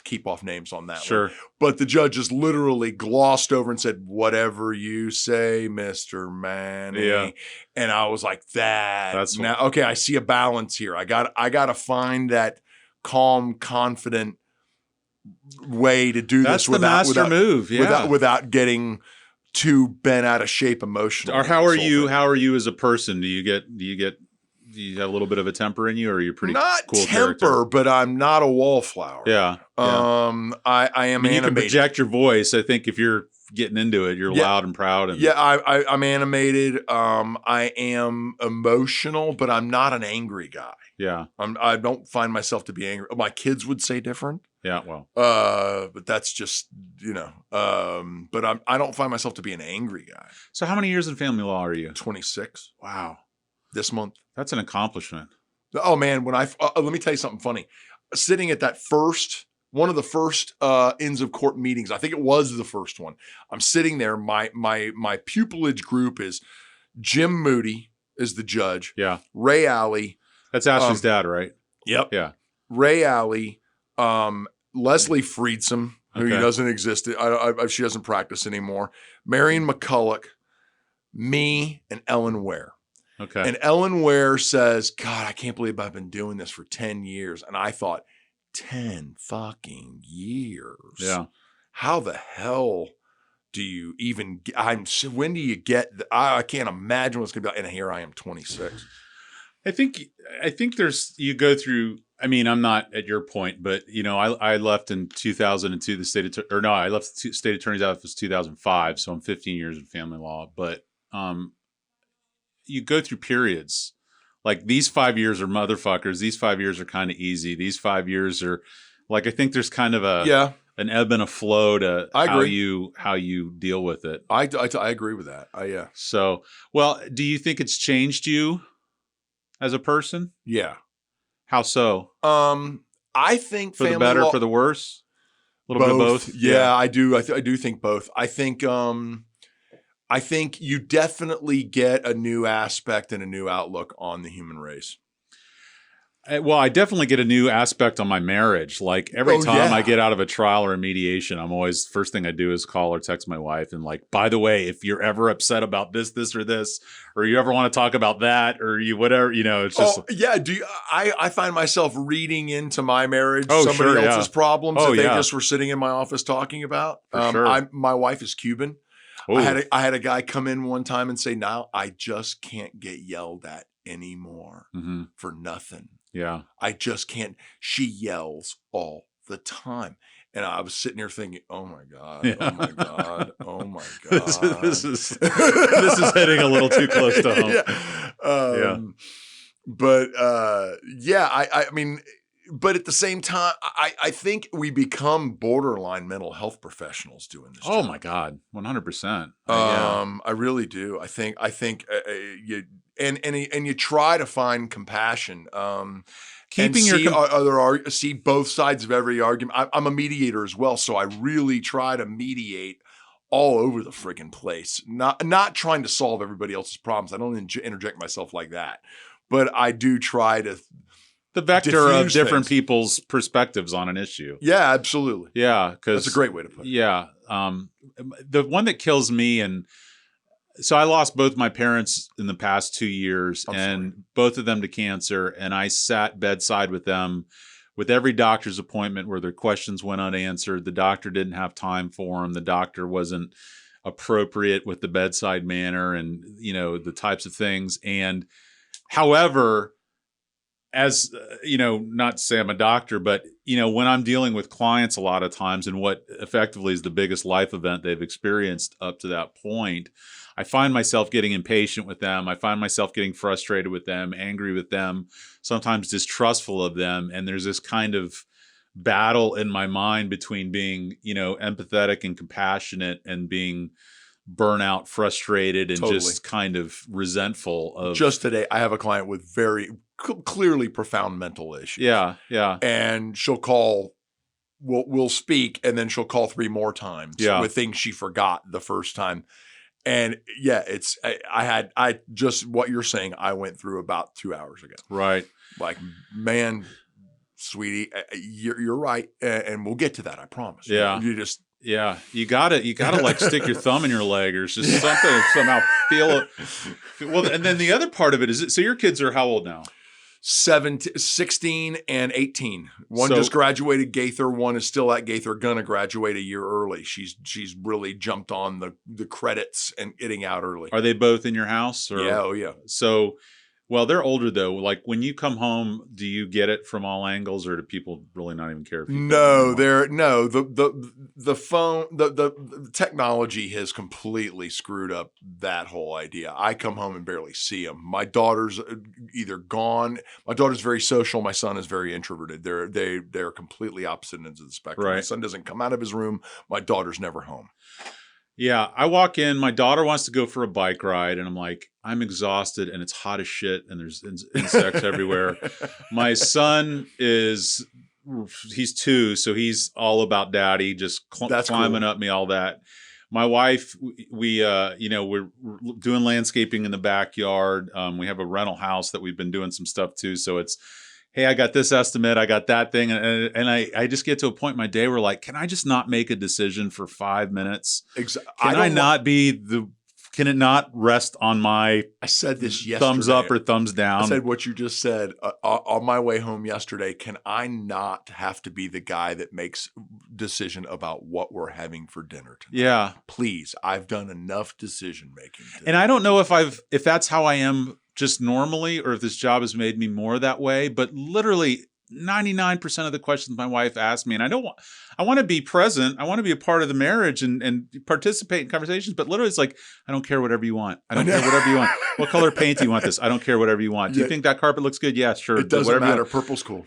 keep off names on that Sure. one. But the judge just literally glossed over and said, whatever you say, Mr. Manning. Yeah. And I was like, okay, I see a balance here. I got to find that calm, confident way to do That's this the master move. Yeah. without getting too bent out of shape emotionally. Or how are you as a person? Do you get you have a little bit of a temper in you, or you're pretty Not cool temper, character? but I'm not a wallflower. Yeah. I am mean, you can animated. project your voice. I think if you're getting into it, you're loud and proud. And I'm animated. I am emotional, but I'm not an angry guy. Yeah. I don't find myself to be angry. My kids would say different. Yeah. Well. But that's just, but I don't find myself to be an angry guy. So how many years in family law are you? 26 Wow. this month. That's an accomplishment. Oh man, when let me tell you something funny. Sitting at that one of the first ends of court meetings, I think it was the first one. I'm sitting there. My pupillage group is Jim Moody is the judge. Yeah. Ray Alley. That's Ashley's dad, right? Yep. Yeah. Ray Alley. Leslie Friedsam, who Okay. doesn't exist. She doesn't practice anymore. Marion McCulloch, me, and Ellen Ware. Okay. And Ellen Ware says, God, I can't believe I've been doing this for 10 years. And I thought, 10 fucking years. Yeah. How the hell do you even when do you get I can't imagine what's gonna be like. And here I am 26. I think you go through, I mean, I'm not at your point, but I left in 2002 I left the state attorney's office 2005, so I'm 15 years in family law, but you go through periods. Like these 5 years are motherfuckers. These 5 years are kind of easy. These 5 years are like, I think there's kind of an ebb and a flow to how you deal with it. I agree with that. Yeah. So, well, do you think it's changed you as a person? Yeah. How so? I think for the better, for the worse, a little bit of both. Yeah, I do. I do think both. I think you definitely get a new aspect and a new outlook on the human race. Well, I definitely get a new aspect on my marriage. Like every time I get out of a trial or a mediation, I'm always, first thing I do is call or text my wife and like, by the way, if you're ever upset about this or this, or you ever want to talk about that, or you whatever, it's just. Oh, yeah. I find myself reading into my marriage somebody else's problems that they yeah. just were sitting in my office talking about. Sure. My wife is Cuban. Ooh. I had a guy come in one time and say, "Nile, I just can't get yelled at anymore for nothing. Yeah. I just can't." She yells all the time. And I was sitting here thinking, oh my God, Yeah. oh my God, oh my God. This is hitting a little too close to home. But I mean, but at the same time, I think we become borderline mental health professionals doing this. Oh job. my God, 100%. I really do. I think you try to find compassion. Keeping see both sides of every argument. I'm a mediator as well, so I really try to mediate all over the friggin' place. Not trying to solve everybody else's problems. I don't interject myself like that, but I do try to. The vector of different things. People's perspectives on an issue. Yeah, absolutely. Yeah, because that's a great way to put it. Yeah, the one that kills me, and so I lost both my parents in the past 2 years, both of them to cancer, and I sat bedside with them with every doctor's appointment where their questions went unanswered. The doctor didn't have time for them. The doctor wasn't appropriate with the bedside manner and the types of things. And however, as not to say I'm a doctor, but when I'm dealing with clients a lot of times and what effectively is the biggest life event they've experienced up to that point, I find myself getting impatient with them. I find myself getting frustrated with them, angry with them, sometimes distrustful of them. And there's this kind of battle in my mind between being, empathetic and compassionate and being burnout, frustrated, and just kind of resentful of. Just today, I have a client with very clearly profound mental issues. Yeah, yeah. And she'll call, we'll speak, and then she'll call 3 more times with things she forgot the first time. And yeah, I just what you're saying, I went through about 2 hours ago. Right. Like, man, sweetie, you're right. And we'll get to that. I promise. Yeah. You gotta like stick your thumb in your leg or just something, somehow feel it. Well, and then the other part of it is, so your kids are how old now? 16 and 18. One just graduated Gaither. One is still at Gaither, gonna graduate a year early. She's really jumped on the credits and getting out early. Are they both in your house? Or? Yeah. Oh yeah. So Well, they're older though. Like when you come home, do you get it from all angles, or do people really not even care if you come No, anymore? the phone the technology has completely screwed up that whole idea. I come home and barely see them. My daughter's either gone. My daughter's very social. My son is very introverted. They're completely opposite ends of the spectrum. My Right. son doesn't come out of his room. My daughter's never home. Yeah, I walk in. My daughter wants to go for a bike ride, and I'm like, I'm exhausted, and it's hot as shit, and there's insects everywhere. My son he's 2, so he's all about daddy, just That's climbing cool. up me, all that. My wife, we're doing landscaping in the backyard. We have a rental house that we've been doing some stuff to, so it's, hey, I got this estimate, I got that thing, and I just get to a point in my day where like, can I just not make a decision for 5 minutes? Can it not rest on my I said this yesterday. thumbs up or thumbs down? I said what you just said on my way home yesterday. Can I not have to be the guy that makes decision about what we're having for dinner tonight? Yeah. Please, I've done enough decision making. And I don't know if that's how I am just normally, or if this job has made me more that way, but literally 99% of the questions my wife asks me, and I want to be present. I want to be a part of the marriage and participate in conversations, but literally it's like, I don't care, whatever you want. I don't care, whatever you want. What color paint do you want this? I don't care, whatever you want. Do you think that carpet looks good? Yeah, sure. It doesn't whatever matter. Purple's cool.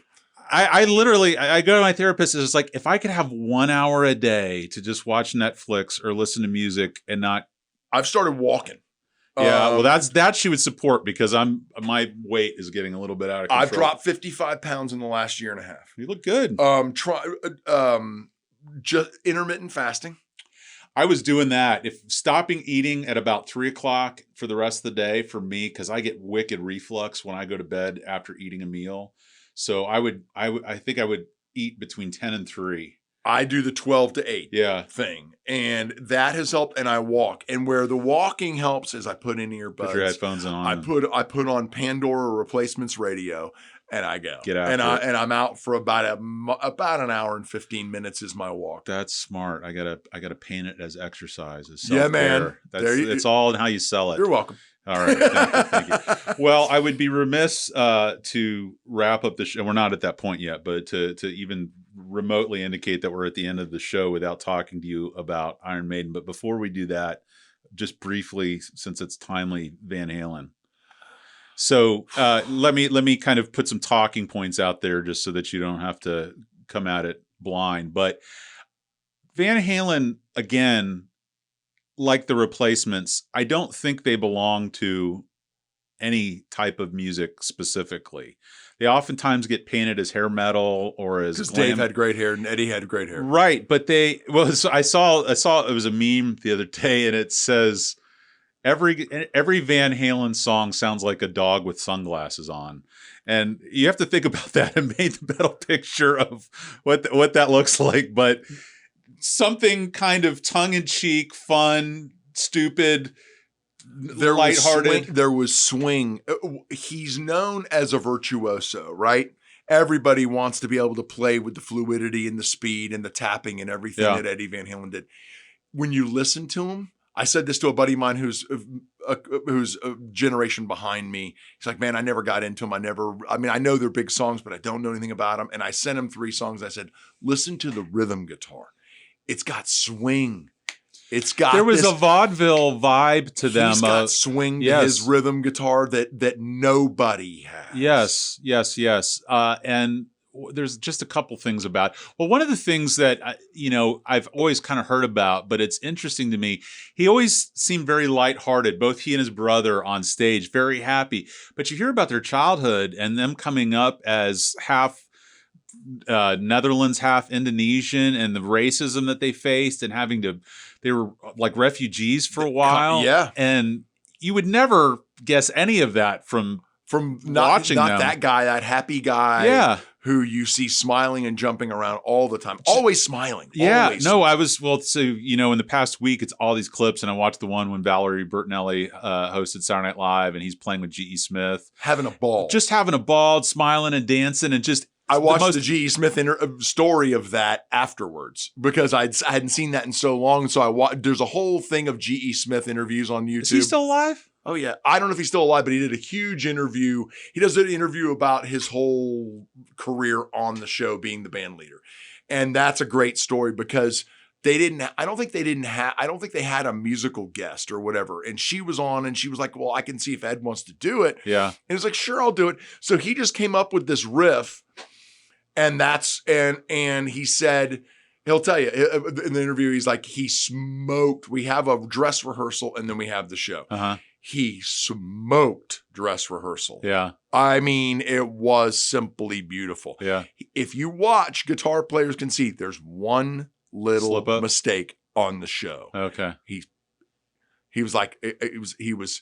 I literally go to my therapist. It's like, if I could have 1 hour a day to just watch Netflix or listen to music and not. I've started walking. Yeah, well, that she would support, because my weight is getting a little bit out of control. I've dropped 55 pounds in the last year and a half. You look good. Just intermittent fasting. I was doing that. If stopping eating at about 3:00 for the rest of the day for me, because I get wicked reflux when I go to bed after eating a meal. So I think I would eat between 10 and 3. I do the 12 to 8 thing. And that has helped. And I walk. And where the walking helps is I put in earbuds. Put your headphones on. I put on Pandora Replacements radio, and I go. Get after it. And I'm out for about an hour and 15 minutes is my walk. That's smart. I gotta paint it as exercise. As yeah, man. It's all in how you sell it. You're welcome. All right. Thank you. Well, I would be remiss to wrap up the show. We're not at that point yet, but to even remotely indicate that we're at the end of the show without talking to you about Iron Maiden. But before we do that, just briefly, since it's timely, Van Halen. So let me kind of put some talking points out there just so that you don't have to come at it blind. But Van Halen, again, like the Replacements, I don't think they belong to any type of music specifically. They oftentimes get painted as hair metal or as because Dave had great hair and Eddie had great hair, right? But so I saw it was a meme the other day, and it says every Van Halen song sounds like a dog with sunglasses on, and you have to think about that and paint the mental picture of what that looks like, but. Something kind of tongue-in-cheek, fun, stupid, lighthearted. There was swing. He's known as a virtuoso, right? Everybody wants to be able to play with the fluidity and the speed and the tapping and everything that Eddie Van Halen did. When you listen to him, I said this to a buddy of mine who's a generation behind me. He's like, man, I never got into them. I know they're big songs, but I don't know anything about them. And I sent him 3 songs. I said, listen to the rhythm guitar. It's got swing. There was a vaudeville vibe to them. He's got swing to his rhythm guitar that nobody has. Yes. And there's just a couple things about it. Well, one of the things that I've always kind of heard about, but it's interesting to me. He always seemed very lighthearted. Both he and his brother on stage, very happy. But you hear about their childhood and them coming up as half Netherlands, half Indonesian, and the racism that they faced, and they were like refugees for a while. Yeah. And you would never guess any of that from watching them. That guy, that happy guy. Yeah. Who you see smiling and jumping around all the time. Always smiling. Yeah. Always no, smiling. In the past week, it's all these clips, and I watched the one when Valerie Bertinelli hosted Saturday Night Live, and he's playing with G.E. Smith. Having a ball. Just having a ball, smiling and dancing, and just... I watched the G.E. Smith story of that afterwards because I hadn't seen that in so long. So there's a whole thing of G.E. Smith interviews on YouTube. Is he still alive? Oh yeah, I don't know if he's still alive, but he did a huge interview. He does an interview about his whole career on the show, being the band leader, and that's a great story because they didn't. I don't think they had a musical guest or whatever. And she was on, and she was like, "Well, I can see if Ed wants to do it." Yeah. And he's like, "Sure, I'll do it." So he just came up with this riff, and he said. He'll tell you in the interview, he's like, he smoked. We have a dress rehearsal and then we have the show. Uh-huh. He smoked dress rehearsal. Yeah. I mean, it was simply beautiful. Yeah. If you watch, guitar players can see there's one little mistake on the show. Okay. He was like, he was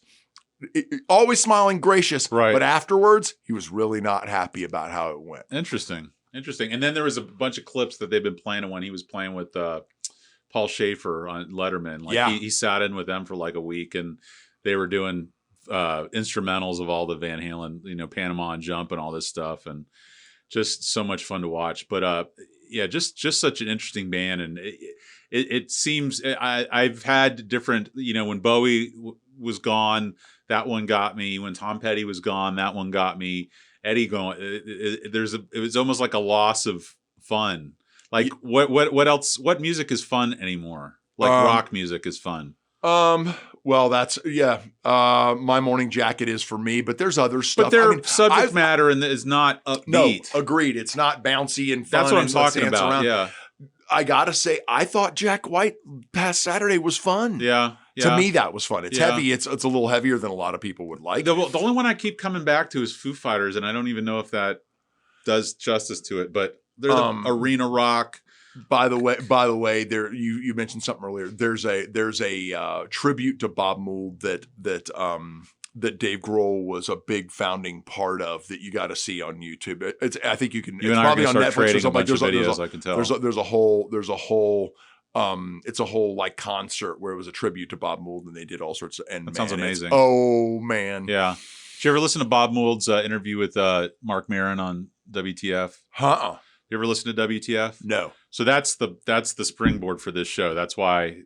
always smiling, gracious. Right. But afterwards, he was really not happy about how it went. Interesting. And then there was a bunch of clips that they've been playing when he was playing with Paul Schaefer on Letterman. Like he sat in with them for like a week, and they were doing instrumentals of all the Van Halen, Panama and Jump and all this stuff, and just so much fun to watch. But yeah, just such an interesting band, and it seems I've had different. When Bowie was gone, that one got me. When Tom Petty was gone, that one got me. Eddie going, it was almost like a loss of fun. Like what else? What music is fun anymore? Like rock music is fun. Well, that's My Morning Jacket is for me, but there's other stuff. But their subject matter is not upbeat. No, agreed. It's not bouncy and fun. That's what I'm talking about. Around. Yeah. I gotta say, I thought Jack White past Saturday was fun. Yeah. To me, that was fun. It's heavy. It's a little heavier than a lot of people would like. The only one I keep coming back to is Foo Fighters, and I don't even know if that does justice to it. But they're the arena rock. By the way, there you mentioned something earlier. There's a tribute to Bob Mould that Dave Grohl was a big founding part of that you got to see on YouTube. I think you can. You it's and I are probably on start Netflix or trading a something. bunch of videos. I can tell. There's a whole. It's a whole like concert where it was a tribute to Bob Mould and they did all sorts of. And that sounds amazing. Oh man, yeah. Did you ever listen to Bob Mould's interview with Mark Maron on WTF? You ever listen to WTF? No. So that's the springboard for this show. That's why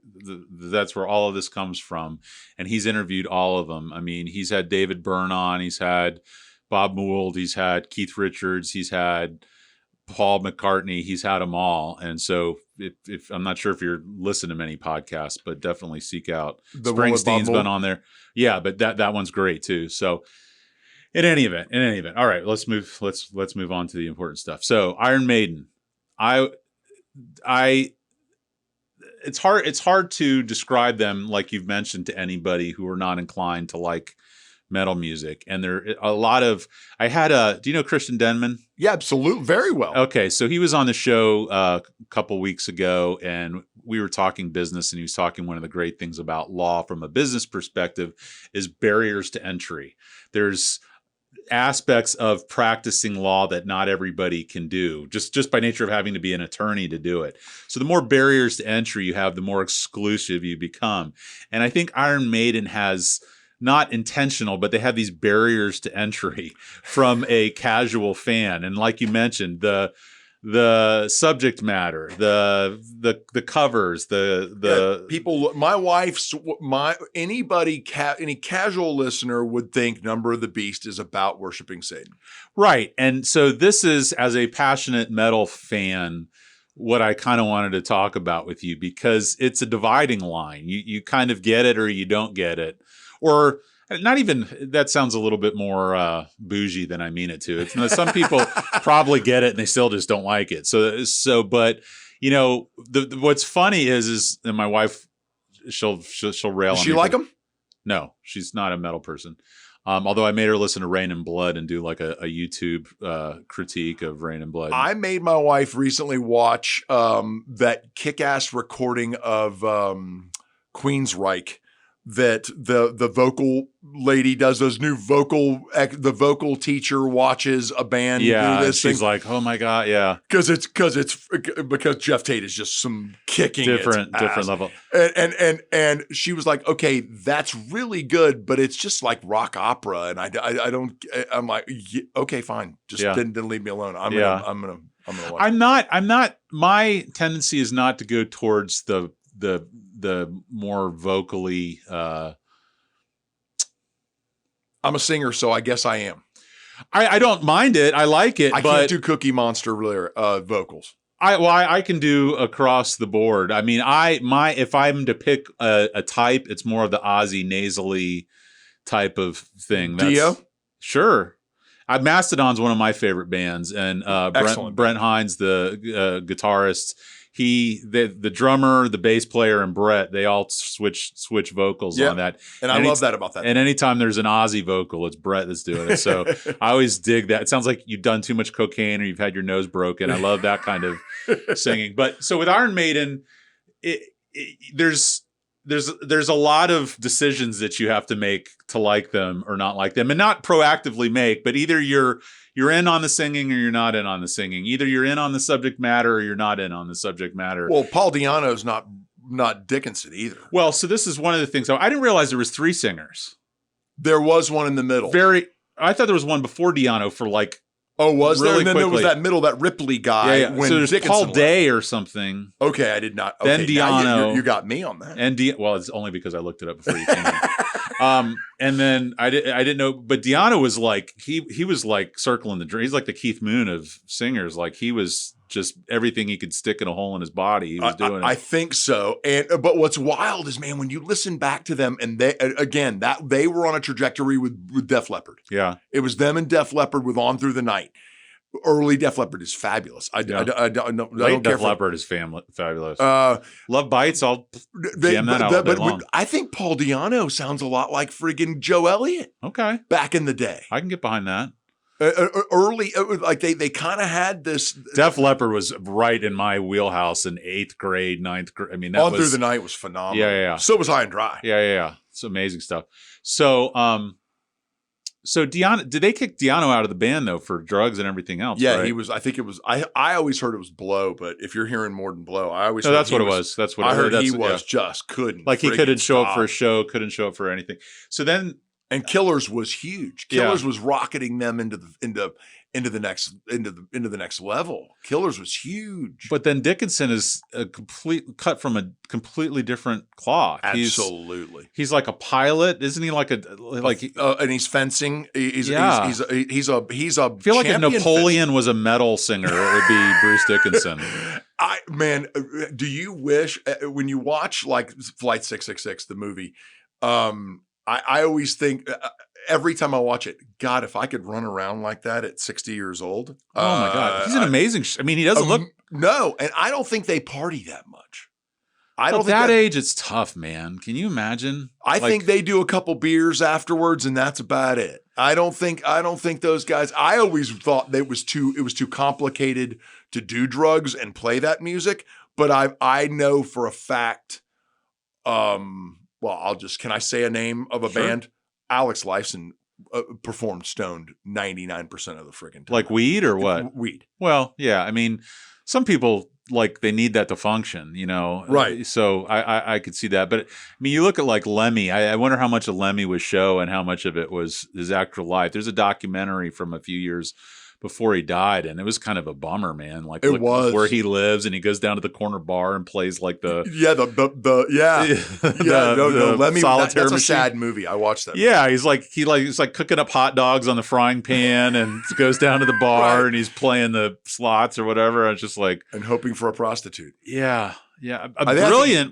that's where all of this comes from. And he's interviewed all of them. I mean, he's had David Byrne on. He's had Bob Mould. He's had Keith Richards. He's had Paul McCartney. He's had them all. And so if I'm not sure if you're listening to many podcasts, but definitely seek out. Springsteen's been on there. Yeah, but that one's great too. So in any event. All right, let's move on to the important stuff. So Iron Maiden. It's hard to describe them, like you've mentioned, to anybody who are not inclined to like metal music. And there are a lot of, do you know Christian Denman? Yeah, absolutely. Very well. Okay. So he was on the show a couple weeks ago and we were talking business, and he was talking one of the great things about law from a business perspective is barriers to entry. There's aspects of practicing law that not everybody can do just by nature of having to be an attorney to do it. So the more barriers to entry you have, the more exclusive you become. And I think Iron Maiden has, not intentional, but they have these barriers to entry from a casual fan. And like you mentioned, the subject matter, the covers, the people. Any casual listener would think Number of the Beast is about worshiping Satan, right? And so this is, as a passionate metal fan, what I kind of wanted to talk about with you, because it's a dividing line. You kind of get it or you don't get it, or not even. That sounds a little bit more bougie than I mean it to. Some people probably get it and they still just don't like it. So, but what's funny is, and my wife, she'll rail. Does on she me like them? No, she's not a metal person. Although I made her listen to Rain and Blood and do like a YouTube critique of Rain and Blood. I made my wife recently watch that kick-ass recording of Queensryche that the vocal lady does. Those new the vocal teacher watches a band do this she's thing. Like, oh my God, yeah. Because Jeff Tate is just some kicking different level. And she was like, okay, that's really good, but it's just like rock opera. And I'm like, okay, fine. Just then leave me alone. I'm gonna watch. I'm not, my tendency is not to go towards the more vocally, I'm a singer, so I guess I am. I don't mind it. I like it, I but can't do Cookie Monster vocals. I can do across the board. I mean, if I'm to pick a type, it's more of the Ozzy nasally type of thing. Dio? Sure. Mastodon's one of my favorite bands, and Brent Hines, the guitarist, the drummer, the bass player, and Brett, they all switch vocals on that. And I love that about that. And anytime there's an Ozzy vocal, it's Brett that's doing it. So I always dig that. It sounds like you've done too much cocaine or you've had your nose broken. I love that kind of singing. But so with Iron Maiden, there's a lot of decisions that you have to make to like them or not like them, and not proactively make, but either you're in on the singing or you're not in on the singing. Either you're in on the subject matter or you're not in on the subject matter. Well, Paul Di'Anno's not Dickinson either. Well, so this is one of the things. I didn't realize there was 3 singers. There was one in the middle. I thought there was one before Di'Anno for like. Oh, was really there? And then quickly. there was that middle, that Ripley guy. Yeah. When so there's Dickinson Paul left. Day or something. Okay, I did not. Then Okay, now Di'Anno. you got me on that. And well, it's only because I looked it up before you came in. And then I didn't know, but Di'Anno was like he was like circling the drain. He's like the Keith Moon of singers. Like he was just everything he could stick in a hole in his body. He was doing it. I think so. But what's wild is, man, when you listen back to them, and they were on a trajectory with Def Leppard. Yeah, it was them and Def Leppard with On Through the Night. Early Def Leppard is fabulous. I don't care. Def Leppard is fabulous. Love Bites. I'll jam that out all day long. I think Paul Di'Anno sounds a lot like friggin' Joe Elliott. Okay, back in the day, I can get behind that. Early, like they kind of had this. Def Leppard was right in my wheelhouse in 8th grade, 9th grade. I mean, that On Through the Night was phenomenal. Yeah. So was High and Dry. Yeah. It's amazing stuff. So Di'Anno, did they kick Di'Anno out of the band though for drugs and everything else? Yeah, right? he was. I think it was. I always heard it was Blow, but if you're hearing more than Blow, I always. No, that's what it was. That's what I heard. He was just couldn't. Like he couldn't show up for a show, couldn't show up for anything. So then, and Killers was huge. Killers was rocketing them into the next level. Killers was huge. But then Dickinson is cut from a completely different cloth. Absolutely. He's like a pilot, isn't he? And he's fencing. He's a. I feel like if Napoleon was a metal singer, it would be Bruce Dickinson. Do you wish when you watch like Flight 666, the movie? I always think every time I watch it, God, if I could run around like that at 60 years old. Oh my God. He's an amazing. He doesn't look. No. And I don't think they party that much. At that age, it's tough, man. Can you imagine? I think they do a couple beers afterwards and that's about it. I don't think those guys, I always thought it was too complicated to do drugs and play that music. But I know for a fact, well, can I say a name of a band? Alex Lifeson performed stoned 99% of the freaking time. Like weed or what? Weed. Well, yeah. I mean, some people they need that to function, Right. So I could see that. But I mean, you look at like Lemmy. I wonder how much of Lemmy was show and how much of it was his actual life. There's a documentary from a few years before he died, and it was kind of a bummer, man. Like it was where he lives, and he goes down to the corner bar and plays like the Lemmy, solitaire that's a machine. sad movie. I watched that. Yeah, he's like cooking up hot dogs on the frying pan, and goes down to the bar and he's playing the slots or whatever. I was just like, and hoping for a prostitute. Yeah.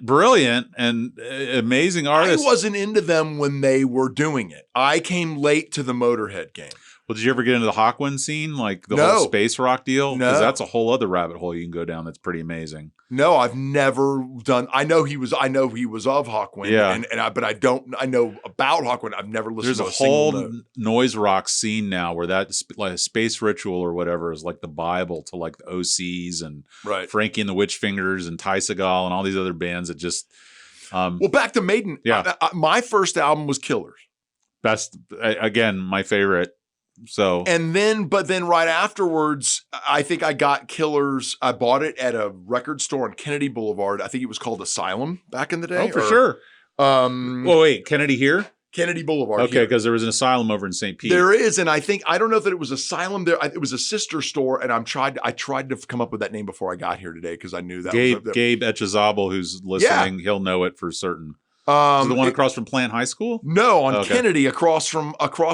Brilliant and amazing artist. I wasn't into them when they were doing it. I came late to the Motorhead game. Well, did you ever get into the Hawkwind scene, like the whole space rock deal? No, because that's a whole other rabbit hole you can go down. That's pretty amazing. No, I've never done. I know he was of Hawkwind. Yeah, but I don't. I know about Hawkwind. I've never listened. There's to a whole noise rock scene now where that like Space Ritual or whatever is like the Bible to like the OCs and Frankie and the Witchfingers and Ty Segall and all these other bands that just. Well, back to Maiden. Yeah, my first album was Killers. Best again, my favorite. So but then right afterwards, I think I got Killers. I bought it at a record store on Kennedy Boulevard. I think it was called Asylum back in the day. Oh, for sure. Wait, Kennedy here? Kennedy Boulevard. Okay, because there was an Asylum over in St. Pete. There is, and I don't know that it was Asylum there. It was a sister store, and I tried to come up with that name before I got here today because I knew that Gabe Echazabal, who's listening, he'll know it for certain. Is it the one across from Plant High School? No, on Okay. Kennedy, across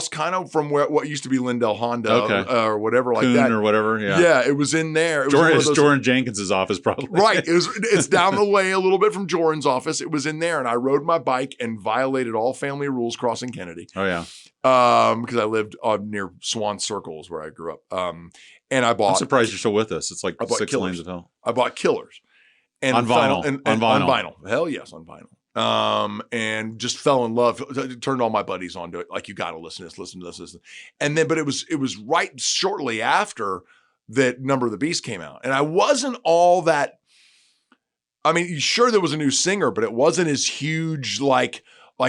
kind of from what used to be Lindell Honda or whatever like Kuhn that. or whatever. Yeah. Yeah, it was in there. It was in one of those, Jordan Jenkins' office, probably. right. It's down the way a little bit from Jordan's office. It was in there, and I rode my bike and violated all family rules crossing Kennedy. Oh yeah. Because I lived near Swan Circles where I grew up. And I bought. I'm surprised you're still with us. It's like 6 Killers. lanes of hell. I bought Killers. And On vinyl. On vinyl. Hell yes, on vinyl. And just fell in love. Turned all my buddies onto it. Like, you got to listen to this, listen to this, listen. And then, but it was right shortly after that Number of the Beast came out, and I wasn't all that. I mean, sure, there was a new singer, but it wasn't as huge like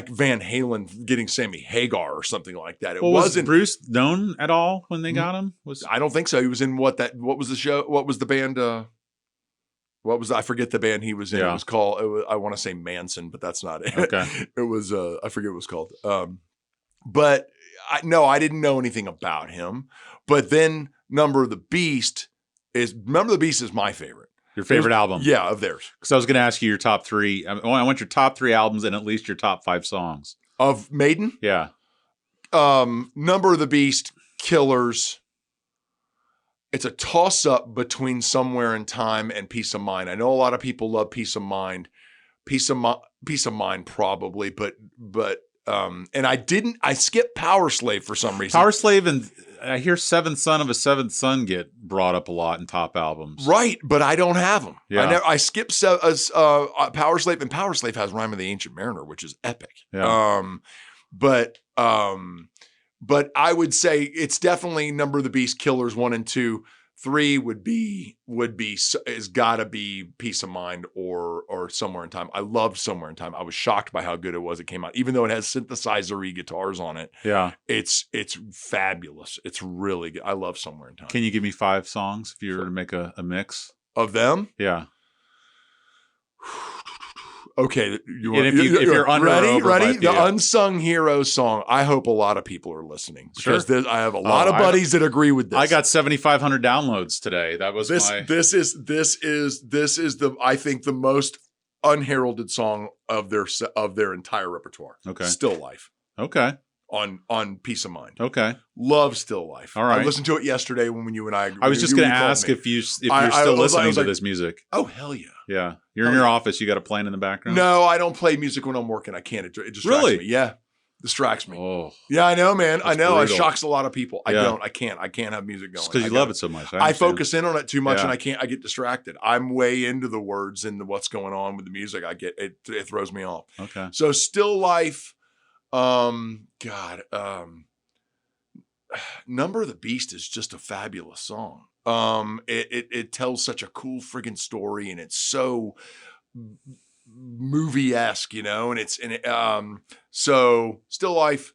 Van Halen getting Sammy Hagar or something like that. It wasn't. Was Bruce known at all when they got him? I don't think so. He was in what was the show? What was the band? I forget the band he was in. Yeah. It was called, I want to say Manson, but that's not it. Okay. It was, I forget what it was called. But I didn't know anything about him. But then Number of the Beast is my favorite. Your favorite album? Yeah, of theirs. Because I was going to ask you your top 3. I want your top 3 albums and at least your top 5 songs. Of Maiden? Yeah. Number of the Beast, Killers. It's a toss-up between Somewhere in Time and Peace of Mind. I know a lot of people love Peace of Mind. Peace of Mind probably, but and I skipped Power Slave for some reason. Power Slave, and I hear Seventh Son of a Seventh Son get brought up a lot in top albums. Right, but I don't have them. Yeah. I skipped Power Slave, and Power Slave has Rhyme of the Ancient Mariner, which is epic. Yeah. But I would say it's definitely Number of the Beast, Killers 1 and 2. 3 is gotta be Peace of Mind or Somewhere in Time. I loved Somewhere in Time. I was shocked by how good it was. It came out, even though it has synthesizer-y guitars on it. Yeah. It's fabulous. It's really good. I love Somewhere in Time. Can you give me 5 songs if you were to make a mix? Of them? Yeah. Okay, if you're under ready? or over by- The Unsung Hero song. I hope a lot of people are listening because I have a lot of buddies that agree with this. I got 7,500 downloads today. That was this. my. This is the I think the most unheralded song of their entire repertoire. Okay. Still Life Okay. on Peace of Mind. Okay. Love Still Life. All right. I listened to it yesterday when you and I. I was just going to ask if you're still listening to this music. Oh hell yeah. Yeah. You're in your office. You got it playing in the background? No, I don't play music when I'm working. I can't. It distracts Really? me. Yeah. Distracts me. Oh. Yeah, I know, man. I know. brutal. It shocks a lot of people. I Yeah. don't. I can't have music going. It's because you love it so much. I focus in on it too much, Yeah. and I get distracted. I'm way into the words and what's going on with the music. It throws me off. Okay. So Still Life, Number of the Beast is just a fabulous song. It tells such a cool friggin' story, and it's so movie-esque, so Still Life,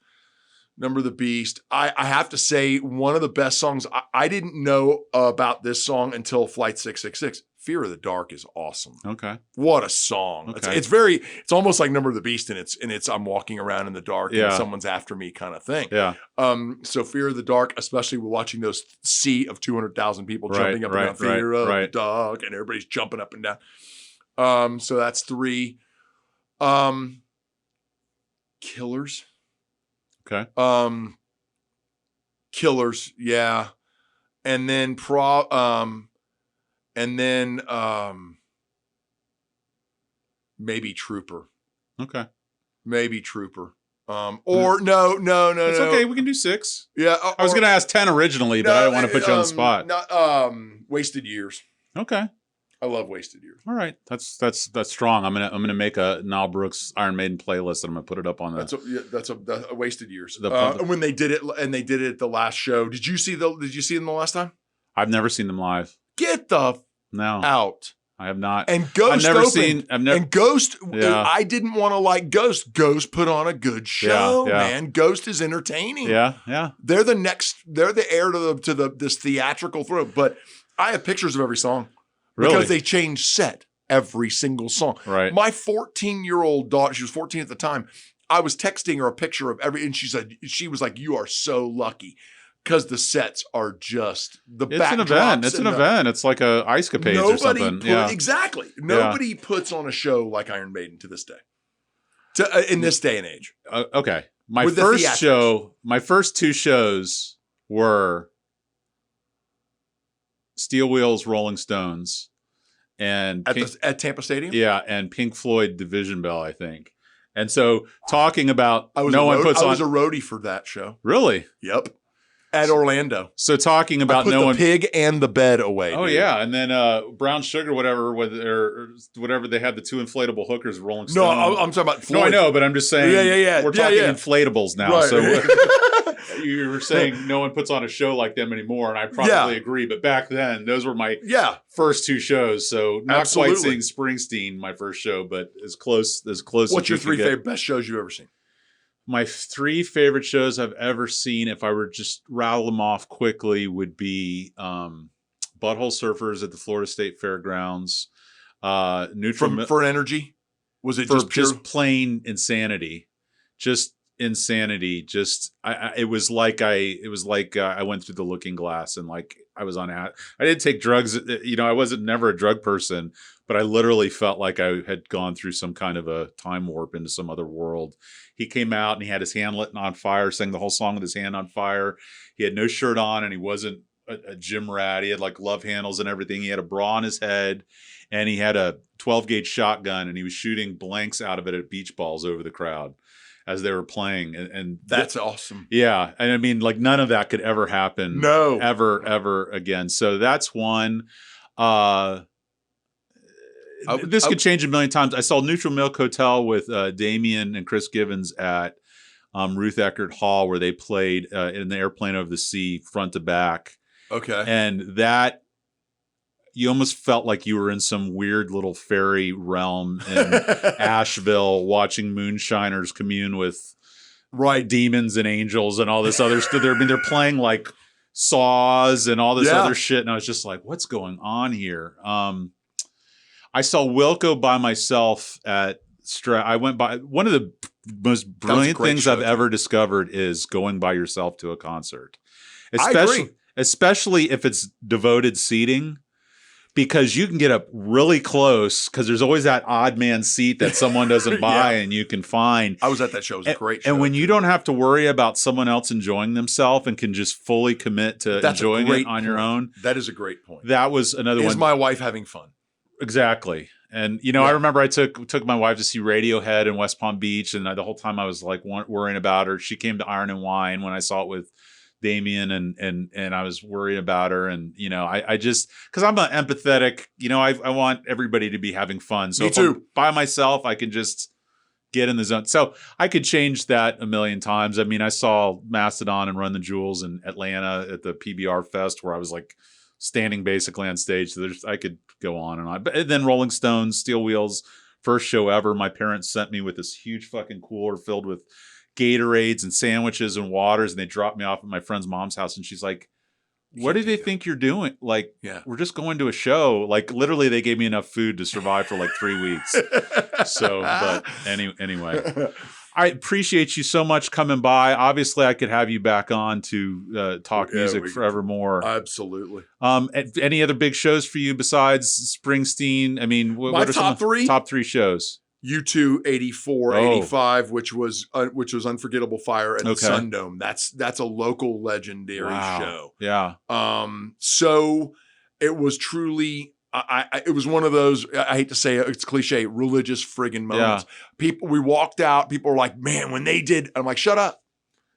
Number of the Beast. I have to say, one of the best songs. I didn't know about this song until Flight 666. Fear of the Dark is awesome. Okay. What a song. Okay. It's almost like Number of the Beast, and it's I'm walking around in the dark Yeah. and someone's after me kind of thing. Yeah. So Fear of the Dark, especially we're watching those sea of 200,000 people Right, jumping up and down. right, Fear of right. the Dark, and everybody's jumping up and down. So that's 3. Killers. Okay. Killers, yeah. And then maybe Trooper. Okay. Maybe Trooper. Or no. It's okay. We can do 6. Yeah. I was going to ask 10 originally, but I don't want to put you on the spot. Wasted Years. Okay. I love Wasted Years. All right. That's strong. I'm gonna make a Nile Brooks Iron Maiden playlist and I'm gonna put it up on the. That's a Wasted Years. The when they did it at the last show. Did you see them the last time? I've never seen them live. Get the No, out. I have not. And Ghost I've never opened. seen. I've never. And Ghost, Yeah. I didn't want to like Ghost. Ghost put on a good show, Yeah. man. Ghost is entertaining. Yeah. They're the heir to this theatrical throw. But I have pictures of every song. Really? Because they change set every single song. Right. My 14-year-old daughter, she was 14 at the time, I was texting her a picture of and she was like, "You are so lucky." Because the sets are just the It's an event. It's an event. It's like a ice capades or something. Yeah. Exactly. Nobody puts on a show like Iron Maiden to this day. in this day and age. Okay. My With the first theatrics. show, my first two shows were Steel Wheels, Rolling Stones, and At Tampa Stadium? yeah, and Pink Floyd Division Bell, I think. And so talking about I was no a one puts I was on a roadie for that show. really. Yep. At Orlando. So talking I about put no the one. pig and the bed away. Oh dude. yeah, and then Brown Sugar, whatever, or whatever they had the two inflatable hookers, Rolling No, Stone. I'm talking about No, Floyd. I know, but I'm just saying. Yeah. We're Yeah, talking yeah. inflatables now, Right. so you were saying no one puts on a show like them anymore, and I probably agree. But back then, those were my Yeah. first two shows, so not Absolutely. quite seeing Springsteen my first show, but as close as What's you your could three get. favorite best shows you've ever seen? My three favorite shows I've ever seen, if I were just rattle them off quickly, would be Butthole Surfers at the Florida State Fairgrounds. Neutral For energy? Was it for just pure? just plain insanity, just insanity. Just it was like I went through the looking glass and like I was on. I didn't take drugs. I wasn't never a drug person, but I literally felt like I had gone through some kind of a time warp into some other world. He came out and he had his hand lit on fire, sang the whole song with his hand on fire. He had no shirt on and he wasn't a gym rat. He had like love handles and everything. He had a bra on his head and he had a 12 gauge shotgun and he was shooting blanks out of it at beach balls over the crowd as they were playing. And That's awesome. yeah. And I mean, like none of that could ever happen. No. Ever again. So that's one. would- This could change a million times. I saw Neutral Milk Hotel with Damien and Chris Givens at Ruth Eckerd Hall, where they played in the Airplane Over the Sea, front to back. Okay. And that, you almost felt like you were in some weird little fairy realm in Asheville, watching moonshiners commune with demons and angels and all this other stuff. They're playing like saws and all this other shit, and I was just like, "What's going on here?" I saw Wilco by myself at Strat. I went by one of the most brilliant things I've ever discovered is going by yourself to a concert, I agree. especially if it's devoted seating. Because you can get up really close because there's always that odd man seat that someone doesn't buy and you can find. I was at that show. It was a great show. And when you don't have to worry about someone else enjoying themselves and can just fully commit to enjoying it on your own. That is a great point. That was another one. Is my wife having fun? Exactly. And, I remember I took my wife to see Radiohead in West Palm Beach. And the whole time I was like worrying about her. She came to Iron and Wine when I saw it with Damien and I was worried about her. And, I just, cause I'm an empathetic, I want everybody to be having fun. So Me too. if I'm by myself, I can just get in the zone. So I could change that a million times. I mean, I saw Mastodon and Run the Jewels in Atlanta at the PBR Fest where I was like standing basically on stage. So I could go on and on. But then Rolling Stones, Steel Wheels, first show ever. My parents sent me with this huge fucking cooler filled with Gatorades and sandwiches and waters, and they dropped me off at my friend's mom's house, and she's like, what do they think you're doing? Like, we're just going to a show. Like, literally, they gave me enough food to survive for like 3 weeks. So, but anyway, I appreciate you so much coming by. Obviously, I could have you back on to talk music forevermore. Absolutely. Any other big shows for you besides Springsteen? I mean, what are top three? Top three shows? U2 84, 85, which was Unforgettable Fire at the Sundome. That's a local legendary show. Yeah. So it was truly it was one of those, I hate to say it, it's cliche, religious friggin' moments. We walked out, people were like, man, when they did, I'm like, shut up.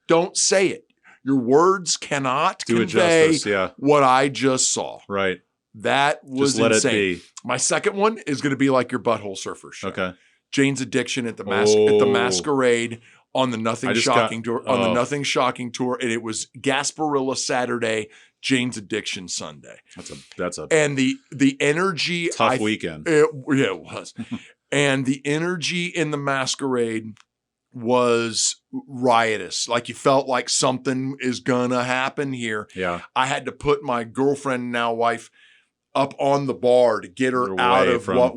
Don't say it. Your words cannot convey what I just saw. Right. That was just let insane. It be. My second one is going to be like your Butthole Surfer show. Okay. Jane's Addiction at the Masquerade on the Nothing Shocking tour. On the Nothing Shocking tour, and it was Gasparilla Saturday, Jane's Addiction Sunday. That's a and the energy tough weekend. It was, and the energy in the Masquerade was riotous. Like you felt like something is gonna happen here. Yeah, I had to put my girlfriend, now wife, up on the bar to get her out of what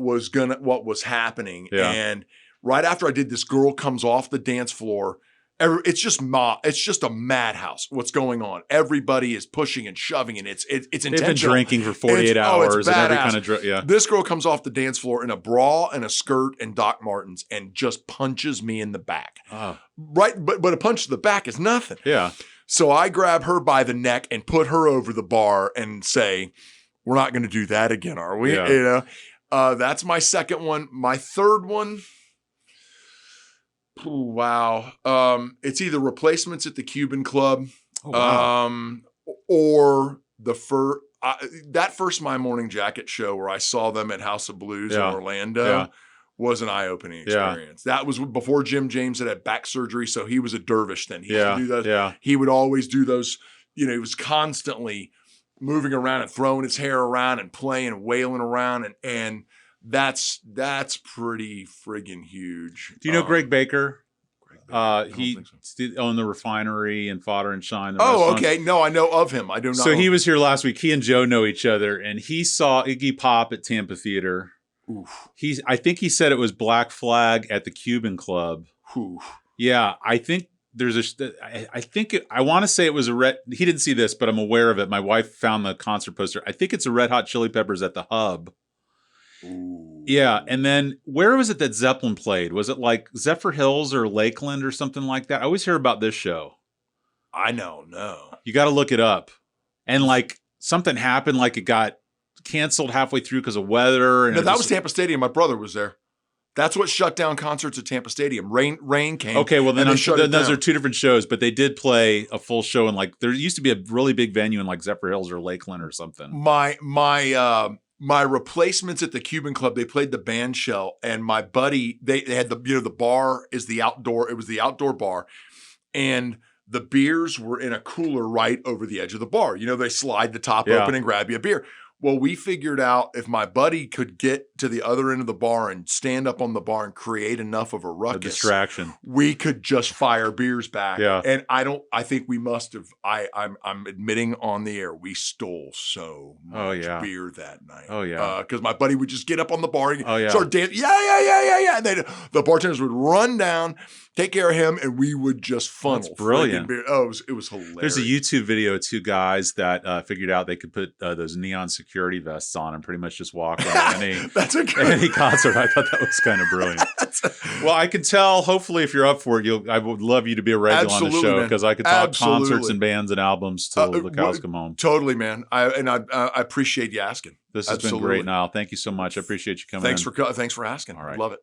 was happening. Yeah. And right after I did, this girl comes off the dance floor It's just a madhouse. What's going on? Everybody is pushing and shoving, and it's intentional. They've been drinking for 48 hours and every kind of yeah. This girl comes off the dance floor in a bra and a skirt and Doc Martens and just punches me in the back. Oh. Right, but a punch to the back is nothing. Yeah. So I grab her by the neck and put her over the bar and say, "We're not going to do that again, are we?" Yeah. You know, that's my second one. My third one. Ooh, wow. It's either Replacements at the Cuban Club, or that first My Morning Jacket show where I saw them at House of Blues in Orlando was an eye-opening experience. That was before Jim James had back surgery, so he was a dervish then. He used to do those. Yeah. He would always do those. You know, he was constantly moving around and throwing his hair around and playing and wailing around, and that's pretty friggin' huge. Do you know Greg Baker? He owned the refinery and Fodder and Shine. Oh, okay. No, I know of him. I do not. So he was here last week. He and Joe know each other, and he saw Iggy Pop at Tampa Theater. Oof. I think he said it was Black Flag at the Cuban Club. Oof. Yeah, I think I want to say it was he didn't see this, but I'm aware of it. My wife found the concert poster. I think it's a Red Hot Chili Peppers at the Hub. Ooh. Yeah, and then where was it that Zeppelin played? Was it like Zephyr Hills or Lakeland or something like that? I always hear about this show. I know, no. You got to look it up. And like something happened, like it got canceled halfway through because of weather. And no, that was Tampa Stadium. My brother was there. That's what shut down concerts at Tampa Stadium. Rain came. Okay, well then those down. are two different shows, but they did play a full show, and like there used to be a really big venue in like Zephyr Hills or Lakeland or something. My Replacements at the Cuban Club, they played the band shell, and my buddy, they had the bar is the outdoor. It was the outdoor bar, and the beers were in a cooler right over the edge of the bar. You know, they slide the top open and grab you a beer. Well, we figured out if my buddy could get to the other end of the bar and stand up on the bar and create enough of a ruckus, a distraction, we could just fire beers back. Yeah. And I think we must have, I'm admitting on the air, we stole so much beer that night. Oh, yeah. Because my buddy would just get up on the bar and start dancing. Yeah. And the bartenders would run down, take care of him, and we would just funnel. That's brilliant. Beer. Oh, it was hilarious. There's a YouTube video of two guys that figured out they could put those neon security vests on and pretty much just walk around any concert. I thought that was kind of brilliant. Well, I can tell, hopefully, if you're up for it, I would love you to be a regular on the show because I could talk concerts and bands and albums till the cows come home. Totally, man. I appreciate you asking. This has been great, Nile. Thank you so much. I appreciate you coming in. Thanks for asking. All right. Love it.